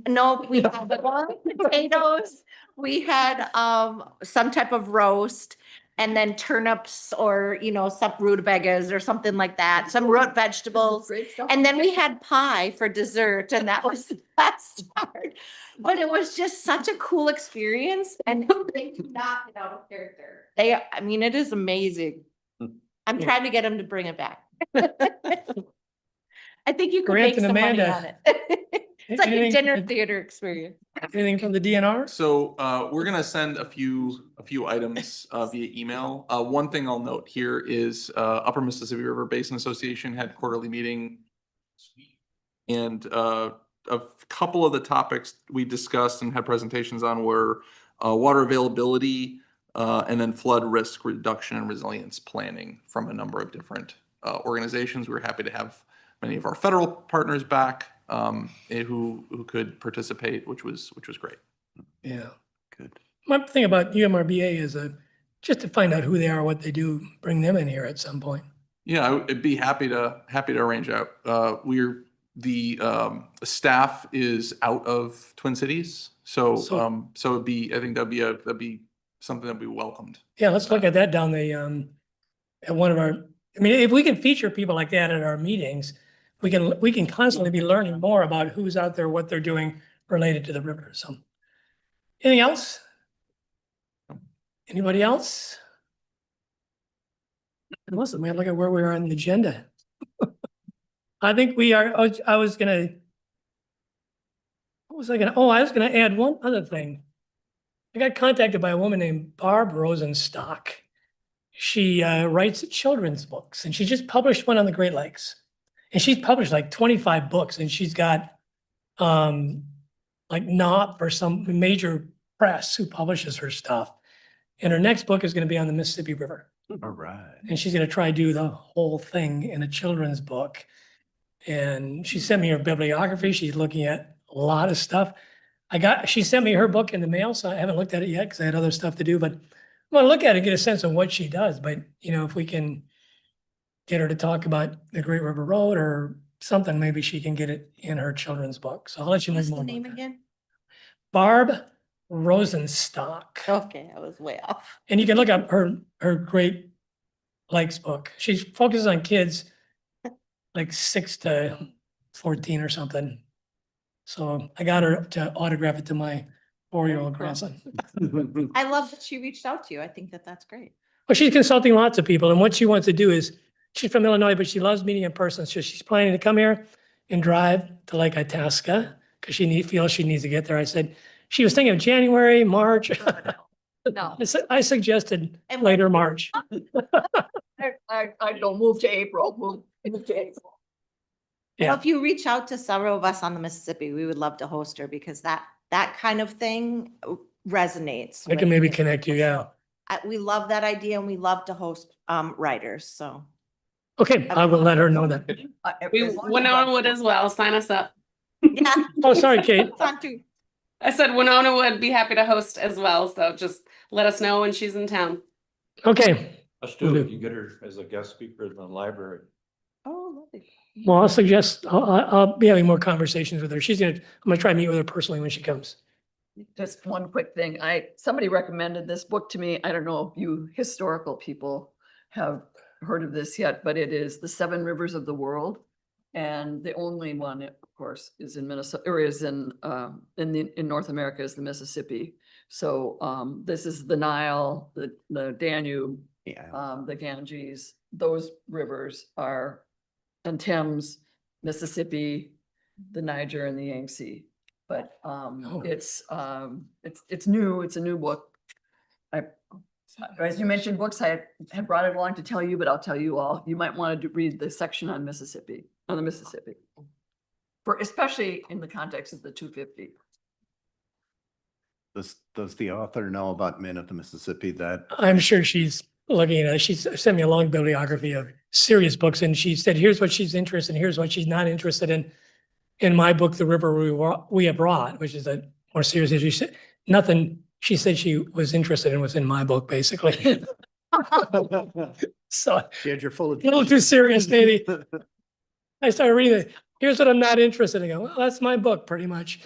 no, we had potatoes. We had some type of roast and then turnips or, some rutabagas or something like that, some root vegetables. Great stuff. And then we had pie for dessert and that was the best part. But it was just such a cool experience and they do not get out of character. It is amazing. I'm trying to get them to bring it back. I think you could Grant make and some money Amanda, on it. It's like a anything- dinner theater experience. Anything from the DNR? So we're gonna send a few items via email. One thing I'll note here is Upper Mississippi River Basin Association had quarterly meeting. And a couple of the topics we discussed and had presentations on were water availability and then flood risk reduction and resilience planning from a number of different organizations. We were happy to have many of our federal partners back who could participate, which was great. Yeah. Good. One thing about UMRBA is just to find out who they are, what they do, bring them in here at some point. Yeah, I'd be happy to arrange out. The staff is out of Twin Cities, so it'd be, I think that'd be something that'd be welcomed. Yeah, let's look at that down the, at one of our, if we can feature people like that at our meetings, we can constantly be learning more about who's out there, what they're doing related to the river. So anything else? Anybody else? Listen, we have to look at where we are on the agenda. I think we are, I was gonna add one other thing. I got contacted by a woman named Barb Rosenstock. She writes children's books and she just published one on the Great Lakes. And she's published like 25 books and she's got like Knopf or some major press who publishes her stuff. And her next book is going to be on the Mississippi River. All right. And she's going to try to do the whole thing in a children's book. And she sent me her bibliography. She's looking at a lot of stuff. She sent me her book in the mail, so I haven't looked at it yet because I had other stuff to do, but I'm going to look at it and get a sense of what she does. But, if we can get her to talk about the Great River Road or something, maybe she can get it in her children's book. So I'll let you know What's more the about name that. again? Barb Rosenstock. Okay, I was way off. And you can look up her Great Lakes book. She focuses on kids like 6 to 14 or something. So I got her to autograph it to my 4-year-old grandson. I love that she reached out to you. I think that that's great. Well, she's consulting lots of people, and what she wants to do is, she's from Illinois, but she loves meeting in person. So she's planning to come here and drive to Lake Itasca because feels she needs to get there. I said, she was thinking of January, March. No. I suggested And later March. I don't move to April, move to April. Yeah. Well, if you reach out to several of us on the Mississippi, we would love to host her because that kind of thing resonates. I can with maybe Miss- connect you, yeah. We love that idea and we love to host writers, so. Okay, I will let her know that. Winona would as well. Sign us up. Yeah. Oh, sorry, Kate. It's on too. I said Winona would be happy to host as well. So just let us know when she's in town. Okay, Let's Will do do. it. You get her as a guest speaker in the library. Oh, lovely. well, I'll suggest, I'll be having more conversations with her. I'm gonna try to meet with her personally when she comes. Just one quick thing. Somebody recommended this book to me. I don't know if you historical people have heard of this yet, but it is The Seven Rivers of the World. And the only one, of course, is in Minnesota, or is in North America, is the Mississippi. So this is the Nile, the Danube, the Ganges. Those rivers are, and Thames, Mississippi, the Niger, and the Yangtze. But it's new. It's a new book. As you mentioned books, I had brought it along to tell you, but I'll tell you all. You might want to read the section on the Mississippi, especially in the context of the 250. Does the author know about Men of the Mississippi that? I'm sure she's looking at it. She's sent me a long bibliography of serious books and she said, here's what she's interested in, here's what she's not interested in. In my book, The River We Have Brought, which is a more serious issue, she said, nothing she said she was interested in was in my book, basically. So She had your full a little too serious, maybe. I started reading it. Here's what I'm not interested in. I go, well, that's my book, pretty much.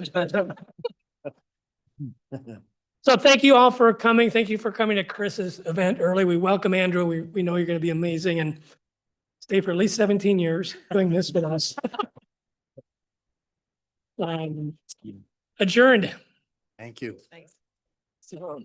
So thank you all for coming. Thank you for coming to Chris's event early. We welcome Andrew. We know you're going to be amazing and stay for at least 17 years doing this with us. Adjourned. Thank you. So,